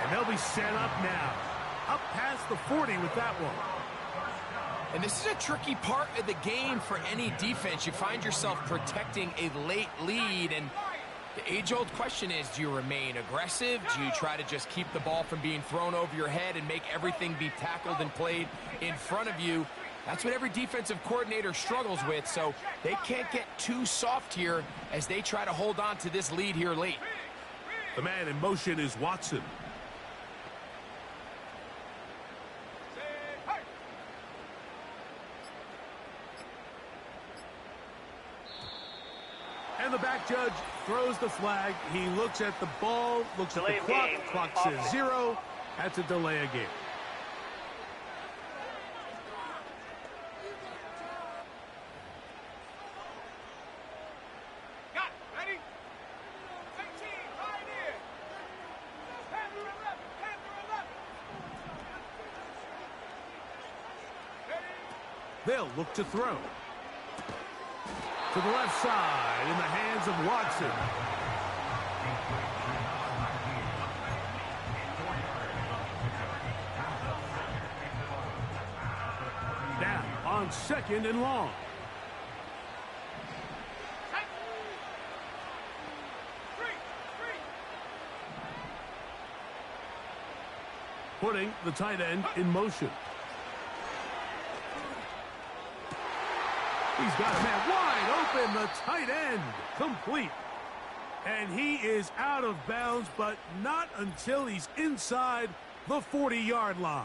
Speaker 2: And they'll be set up now. Up past the 40 with that one.
Speaker 3: And this is a tricky part of the game for any defense. You find yourself protecting a late lead, and the age-old question is, do you remain aggressive? Do you try to just keep the ball from being thrown over your head and make everything be tackled and played in front of you? That's what every defensive coordinator struggles with, so they can't get too soft here as they try to hold on to this lead here late.
Speaker 2: The man in motion is Watson. And the back judge throws the flag. He looks at the ball, looks at the clock. Clock says 0. That's a delay of game. They'll look to throw. To the left side in the hands of Watson. Now on second and long. Putting the tight end in motion. He's got a man wide open, the tight end, complete. And he is out of bounds, but not until he's inside the 40-yard line.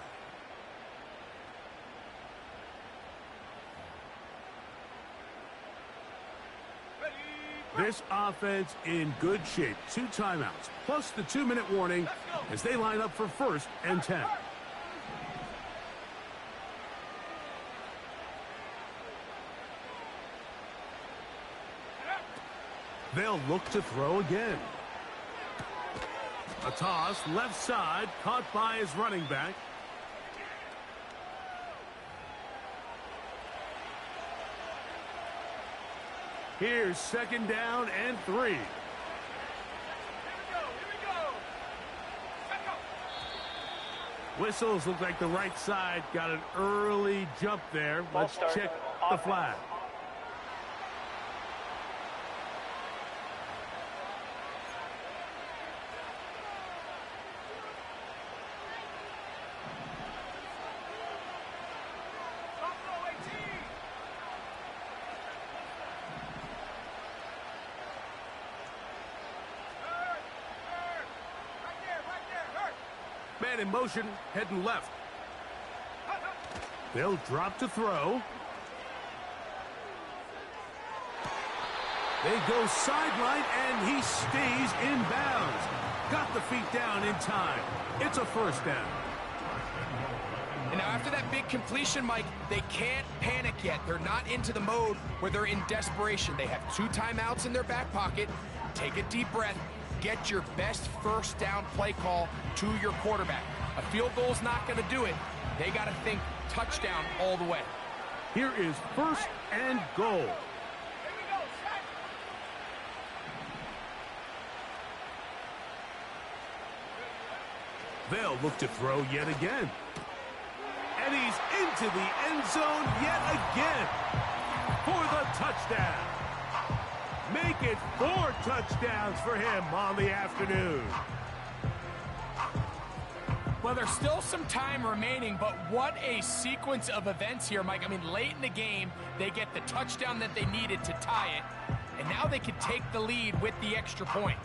Speaker 2: This offense in good shape. 2 timeouts, plus the 2-minute warning as they line up for first and 10. They'll look to throw again. A toss, left side, caught by his running back. Here's second down and 3. Whistles look like the right side got an early jump there. Let's check the flag. Man in motion, heading left. They'll drop to throw. They go sideline, and he stays in bounds. Got the feet down in time. It's a first down.
Speaker 3: And now after that big completion, Mike, they can't panic yet. They're not into the mode where they're in desperation. They have 2 timeouts in their back pocket. Take a deep breath. Get your best first down play call to your quarterback. A field goal's not going to do it. They got to think touchdown all the way.
Speaker 2: Here is 1st and goal. They'll look to throw yet again. And he's into the end zone yet again for the touchdown. Make it 4 touchdowns for him on the afternoon.
Speaker 3: Well, there's still some time remaining, but what a sequence of events here, Mike. I mean, late in the game, they get the touchdown that they needed to tie it, and now they can take the lead with the extra point.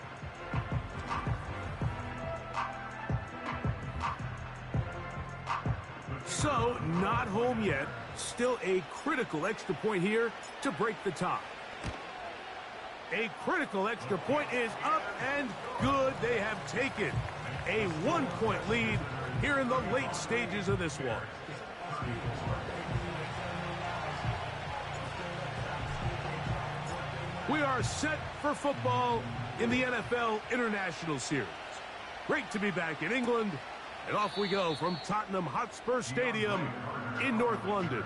Speaker 2: So, not home yet. Still a critical extra point here to break the tie. A critical extra point is up and good. They have taken a 1-point lead here in the late stages of this one. We are set for football in the NFL International Series. Great to be back in England. And off we go from Tottenham Hotspur Stadium in North London.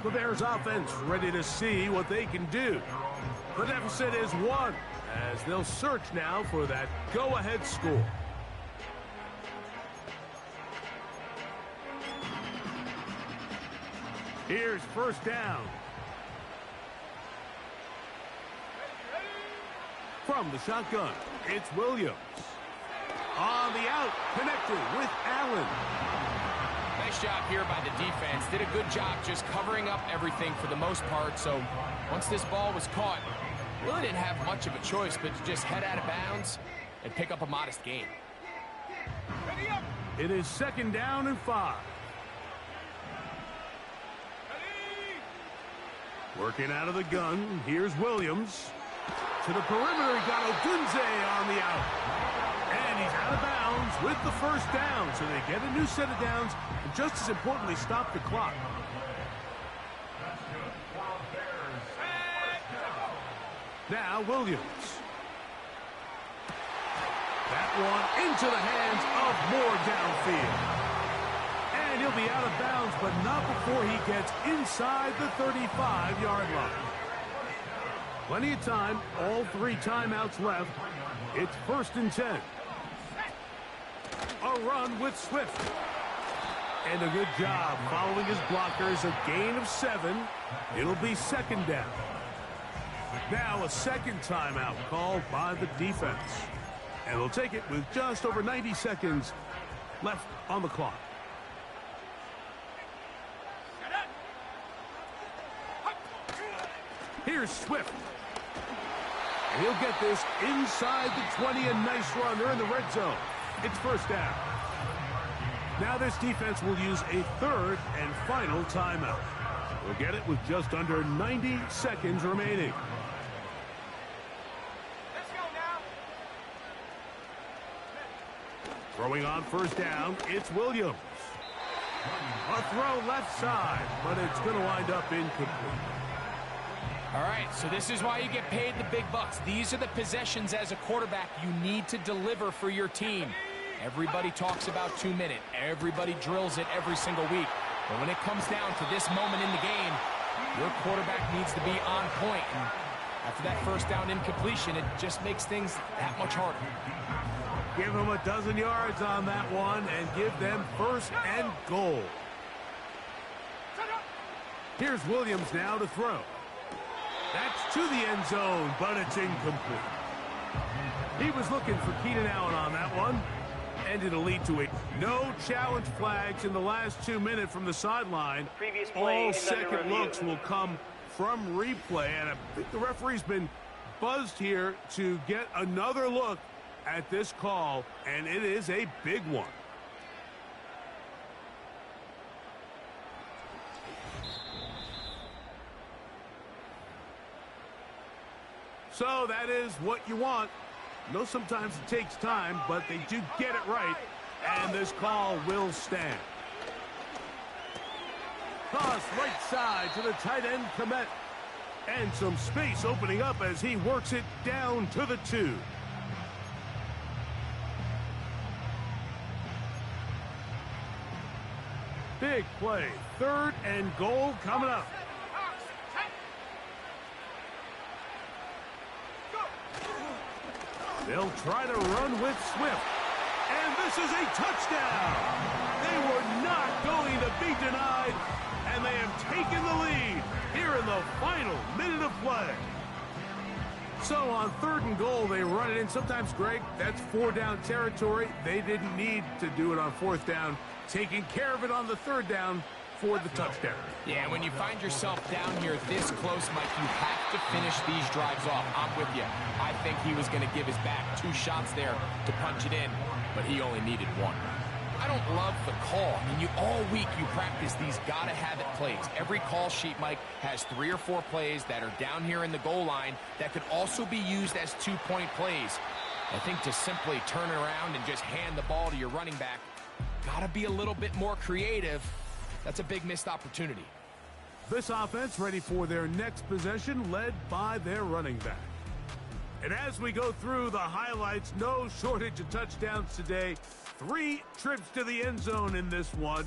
Speaker 2: The Bears offense ready to see what they can do. The deficit is 1 as they'll search now for that go-ahead score. Here's 1st down. From the shotgun, it's Williams. On the out, connected with Allen.
Speaker 3: Nice job here by the defense. Did a good job just covering up everything for the most part. So once this ball was caught, really didn't have much of a choice but to just head out of bounds and pick up a modest gain.
Speaker 2: It is 2nd down and 5. Working out of the gun, here's Williams. To the perimeter, he got Odunze on the out. And he's out of bounds with the 1st down. So they get a new set of downs, and just as importantly, stop the clock. Now Williams. That one into the hands of Moore downfield. And he'll be out of bounds, but not before he gets inside the 35-yard line. Plenty of time, all 3 timeouts left. It's 1st and 10. A run with Swift. And a good job following his blockers, a gain of 7. It'll be 2nd down. Now a 2nd timeout called by the defense. And they'll take it with just over 90 seconds left on the clock. Here's Swift. And he'll get this inside the 20. A nice run. They're in the red zone. It's 1st down. Now this defense will use a 3rd and final timeout. We'll get it with just under 90 seconds remaining.
Speaker 6: Let's go now.
Speaker 2: Throwing on 1st down, it's Williams. A throw left side, but it's going to wind up incomplete.
Speaker 3: All right, so this is why you get paid the big bucks. These are the possessions as a quarterback you need to deliver for your team. Everybody talks about 2-minute. Everybody drills it every single week. But when it comes down to this moment in the game, your quarterback needs to be on point. And after that 1st down incompletion, it just makes things that much harder.
Speaker 2: Give them a dozen yards on that one and give them 1st and goal. Here's Williams now to throw. That's to the end zone, but it's incomplete. He was looking for Keenan Allen on that one. And it'll lead to it. No challenge flags in the last 2 minutes from the sideline. All second looks will come from replay. And I think the referee's been buzzed here to get another look at this call. And it is a big one. So that is what you want. No, sometimes it takes time, but they do get it right, and this call will stand. Toss right side to the tight end, Komet. And some space opening up as he works it down to the 2. Big play. 3rd and goal coming up. They'll try to run with Swift. And this is a touchdown. They were not going to be denied, and they have taken the lead here in the final minute of play. So on 3rd and goal, they run it in. Sometimes, Greg, that's 4-down territory. They didn't need to do it on 4th down. Taking care of it on the 3rd down for the touchdown.
Speaker 3: Yeah, when you find yourself down here this close, Mike, you have to finish these drives off. I'm with you. I think he was going to give his back 2 shots there to punch it in, but he only needed 1. I don't love the call. I mean, all week you practice these gotta-have-it plays. Every call sheet, Mike, has 3 or 4 plays that are down here in the goal line that could also be used as 2-point plays. I think to simply turn around and just hand the ball to your running back, gotta be a little bit more creative. That's a big missed opportunity.
Speaker 2: This offense ready for their next possession, led by their running back. And as we go through the highlights, no shortage of touchdowns today. 3 trips to the end zone in this one.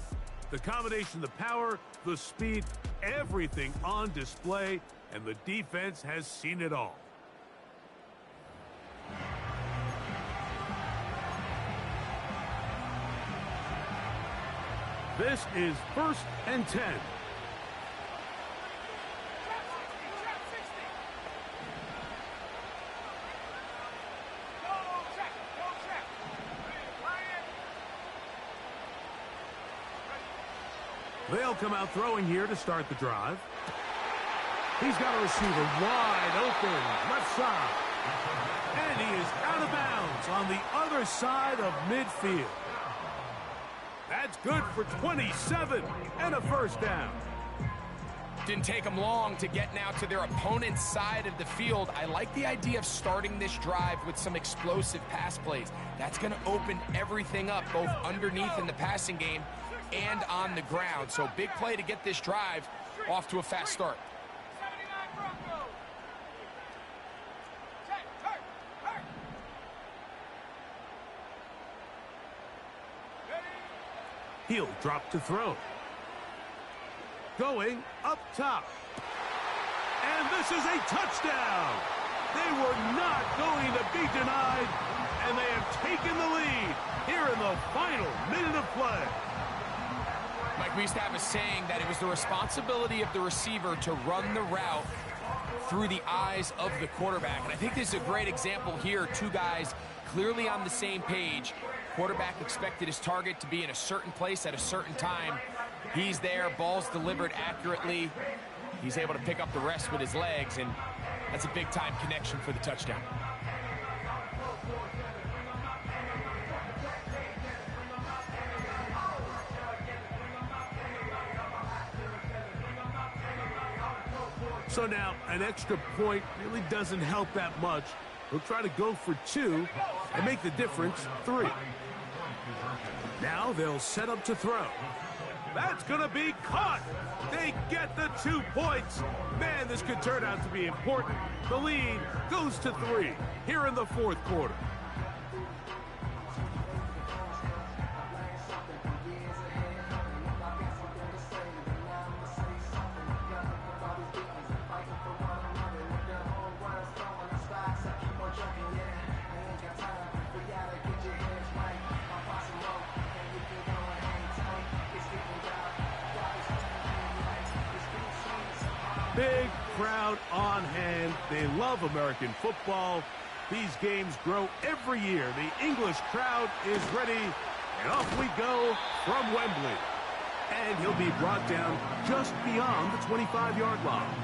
Speaker 2: The combination, the power, the speed, everything on display, and the defense has seen it all. This is 1st and 10. They'll come out throwing here to start the drive. He's got a receiver wide open, left side. And he is out of bounds on the other side of midfield. That's good for 27 and a 1st down.
Speaker 3: Didn't take them long to get now to their opponent's side of the field. I like the idea of starting this drive with some explosive pass plays. That's going to open everything up, both underneath in the passing game and on the ground. So big play to get this drive off to a fast start.
Speaker 2: He'll drop to throw. Going up top. And this is a touchdown. They were not going to be denied, and they have taken the lead here in the final minute of play.
Speaker 3: Mike, we used to have a saying that it was the responsibility of the receiver to run the route through the eyes of the quarterback. And I think this is a great example here. 2 guys clearly on the same page. Quarterback expected his target to be in a certain place at a certain time. He's there, ball's delivered accurately. He's able to pick up the rest with his legs, and that's a big-time connection for the touchdown.
Speaker 2: So now an extra point really doesn't help that much. He'll try to go for 2 and make the difference 3. Now they'll set up to throw. That's going to be caught. They get the 2 points. Man, this could turn out to be important. The lead goes to 3 here in the 4th quarter. Big crowd on hand. They love American football. These games grow every year. The English crowd is ready, and off we go from Wembley. And he'll be brought down just beyond the 25-yard line.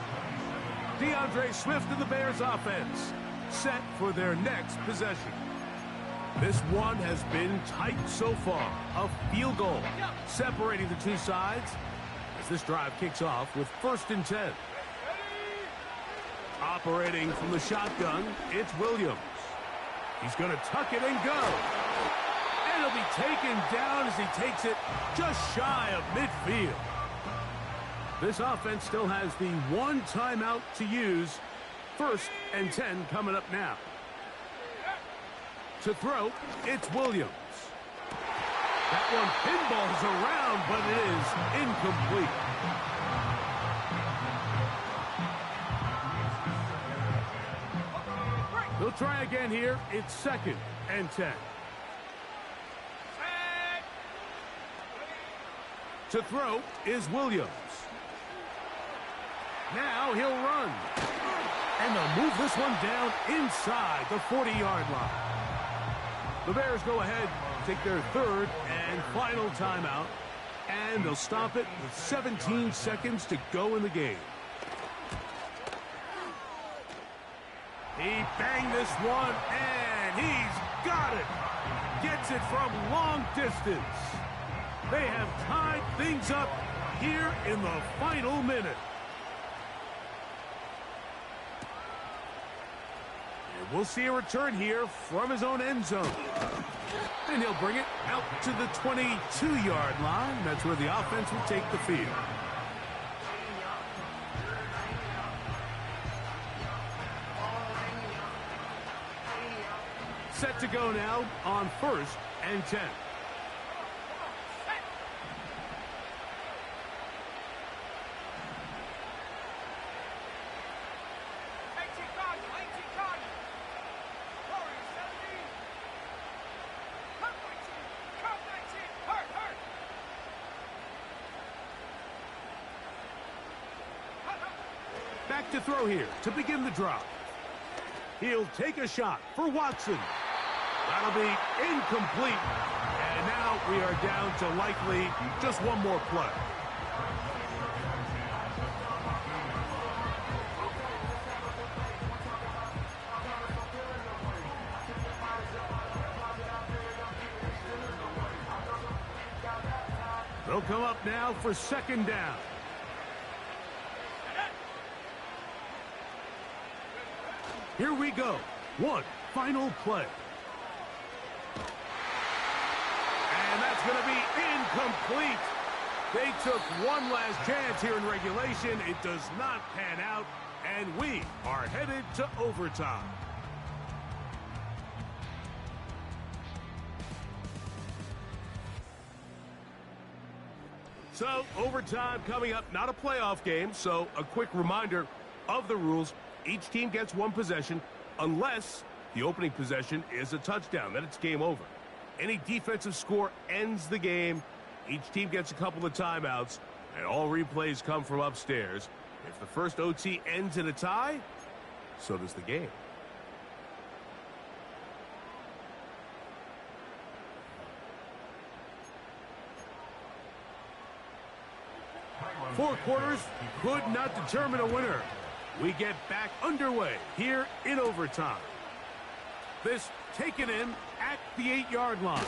Speaker 2: DeAndre Swift and the Bears offense set for their next possession. This one has been tight so far. A field goal separating the 2 sides as this drive kicks off with 1st and 10. Operating from the shotgun, it's Williams. He's going to tuck it and go. And he'll be taken down as he takes it just shy of midfield. This offense still has the one timeout to use. 1st and 10 coming up now. To throw, it's Williams. That one pinballs around, but it is incomplete. They'll try again here. It's 2nd and 10. To throw is Williams. Now he'll run. And they'll move this one down inside the 40-yard line. The Bears go ahead, take their 3rd and final timeout, and they'll stop it with 17 seconds to go in the game. He banged this one, and he's got it. Gets it from long distance. They have tied things up here in the final minute. And we'll see a return here from his own end zone. And he'll bring it out to the 22-yard line. That's where the offense will take the field. Set to go now on 1st and 10. Back to throw here to begin the drive. He'll take a shot for Watson. That'll be incomplete. And now we are down to likely just one more play. They'll come up now for 2nd down. Here we go. One final play. And that's going to be incomplete. They took one last chance here in regulation. It does not pan out, and we are headed to overtime. So, overtime coming up, not a playoff game, so a quick reminder of the rules. Each team gets one possession unless the opening possession is a touchdown. Then it's game over. Any defensive score ends the game. Each team gets a couple of timeouts, and all replays come from upstairs. If the first OT ends in a tie, so does the game. Four quarters could not determine a winner. We get back underway here in overtime. This taken in at the 8-yard line.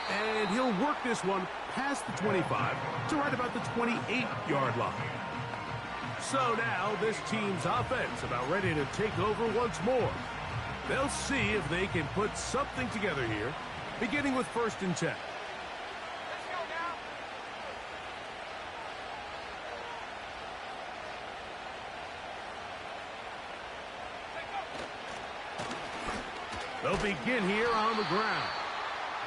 Speaker 2: And he'll work this one past the 25 to right about the 28-yard line. So now this team's offense about ready to take over once more. They'll see if they can put something together here, beginning with 1st and 10. They'll begin here on the ground.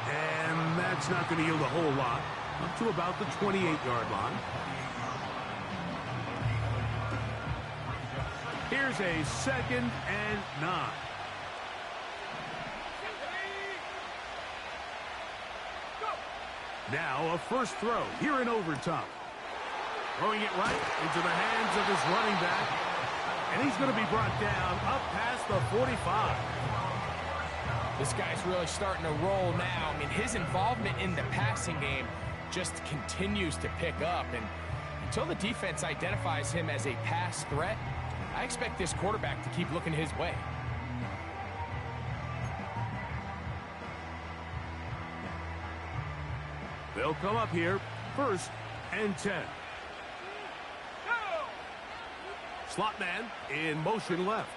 Speaker 2: And that's not going to yield a whole lot. Up to about the 28-yard line. Here's a 2nd and 9. Now a first throw here in overtime. Throwing it right into the hands of his running back. And he's going to be brought down up past the 45.
Speaker 3: This guy's really starting to roll now. I mean, his involvement in the passing game just continues to pick up. And until the defense identifies him as a pass threat, I expect this quarterback to keep looking his way.
Speaker 2: They'll come up here, 1st and 10. Slot man in motion left.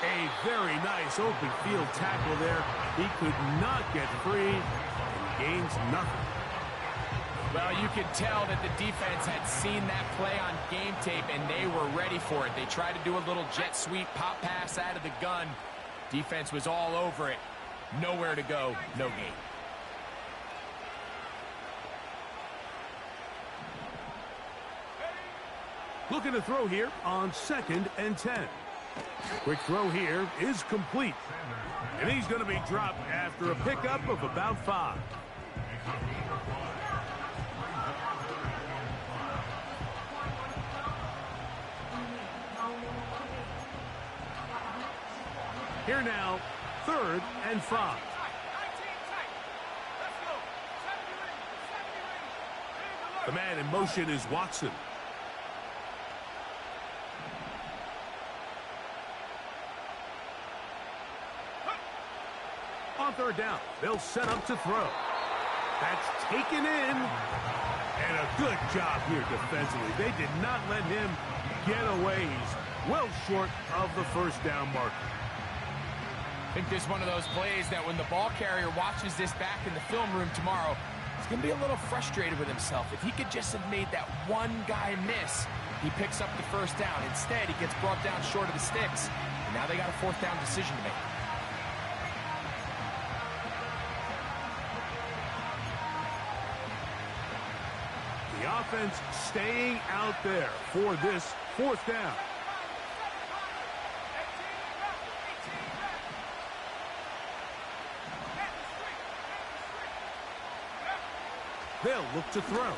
Speaker 2: A very nice open field tackle there. He could not get free and gains nothing.
Speaker 3: Well, you could tell that the defense had seen that play on game tape, and they were ready for it. They tried to do a little jet sweep pop pass out of the gun. Defense was all over it. Nowhere to go, no gain.
Speaker 2: Looking to throw here on 2nd and 10. Quick throw here is complete. And he's going to be dropped after a pickup of about 5. Here now, 3rd and 5. The man in motion is Watson. On 3rd down, they'll set up to throw. That's taken in. And a good job here defensively. They did not let him get away. He's well short of the 1st down marker.
Speaker 3: I think this is one of those plays that when the ball carrier watches this back in the film room tomorrow, he's going to be a little frustrated with himself. If he could just have made that one guy miss, he picks up the 1st down. Instead, he gets brought down short of the sticks, and now they got a 4th down decision to make.
Speaker 2: The offense staying out there for this 4th down. They'll look to throw.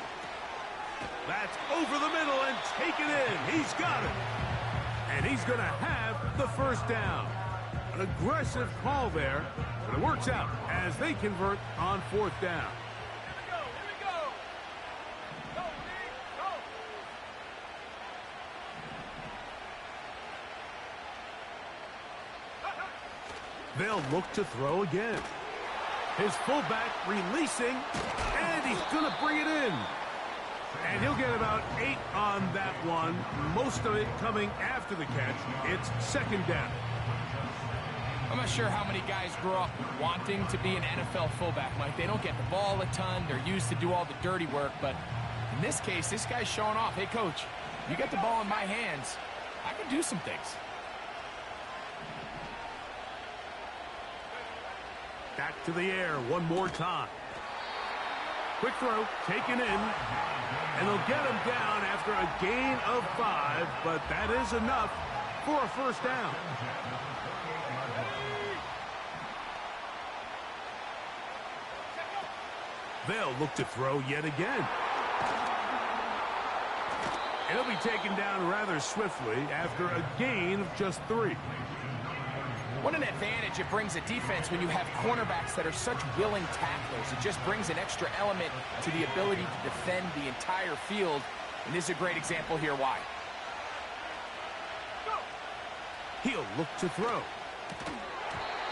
Speaker 2: That's over the middle and taken in. He's got it. And he's going to have the 1st down. An aggressive call there, but it works out as they convert on 4th down. They'll look to throw again. His fullback releasing, and he's going to bring it in. And he'll get about 8 on that one, most of it coming after the catch. It's 2nd down.
Speaker 3: I'm not sure how many guys grow up wanting to be an NFL fullback, Mike. They don't get the ball a ton. They're used to do all the dirty work. But in this case, this guy's showing off. Hey, coach, you got the ball in my hands. I can do some things.
Speaker 2: Back to the air one more time. Quick throw, taken in. And they'll get him down after a gain of 5, but that is enough for a 1st down. They'll look to throw yet again. He'll be taken down rather swiftly after a gain of just 3.
Speaker 3: What an advantage it brings a defense when you have cornerbacks that are such willing tacklers. It just brings an extra element to the ability to defend the entire field. And this is a great example here why.
Speaker 2: He'll look to throw.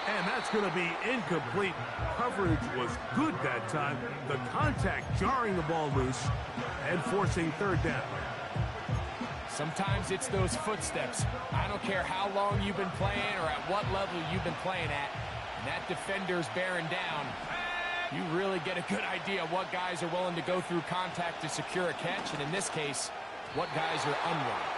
Speaker 2: And that's going to be incomplete. Coverage was good that time. The contact jarring the ball loose and forcing 3rd down.
Speaker 3: Sometimes it's those footsteps. I don't care how long you've been playing or at what level you've been playing at. And that defender's bearing down. You really get a good idea of what guys are willing to go through contact to secure a catch. And in this case, what guys are unwilling.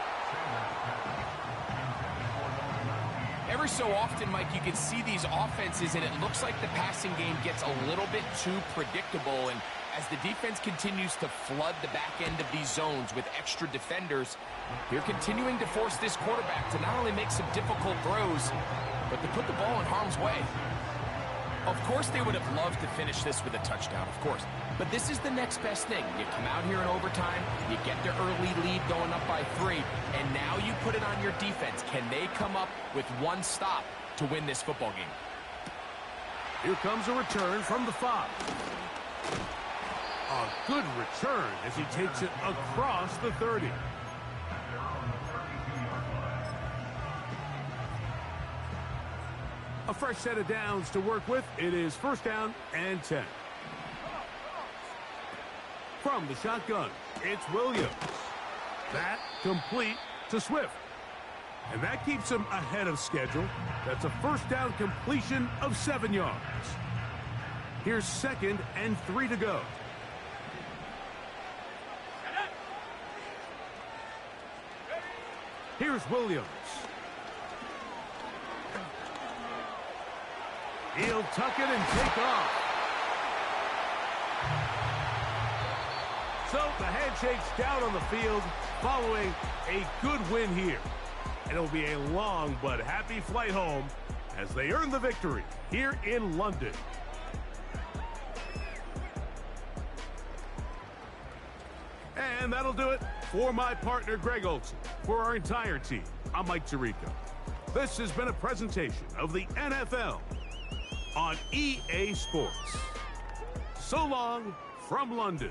Speaker 3: Every so often, Mike, you can see these offenses, and it looks like the passing game gets a little bit too predictable. And as the defense continues to flood the back end of these zones with extra defenders, they're continuing to force this quarterback to not only make some difficult throws, but to put the ball in harm's way. Of course, they would have loved to finish this with a touchdown, of course. But this is the next best thing. You come out here in overtime, you get the early lead going up by 3, and now you put it on your defense. Can they come up with one stop to win this football game?
Speaker 2: Here comes a return from the 5. A good return as he takes it across the 30. A fresh set of downs to work with. It is 1st down and 10. From the shotgun, it's Williams. That complete to Swift. And that keeps him ahead of schedule. That's a 1st down completion of 7 yards. Here's 2nd and 3 to go. Here's Williams. He'll tuck it and take off. So the handshake's down on the field following a good win here. And it'll be a long but happy flight home as they earn the victory here in London. And that'll do it for my partner, Greg Olson. For our entire team, I'm Mike Tirico. This has been a presentation of the NFL on EA Sports. So long from London.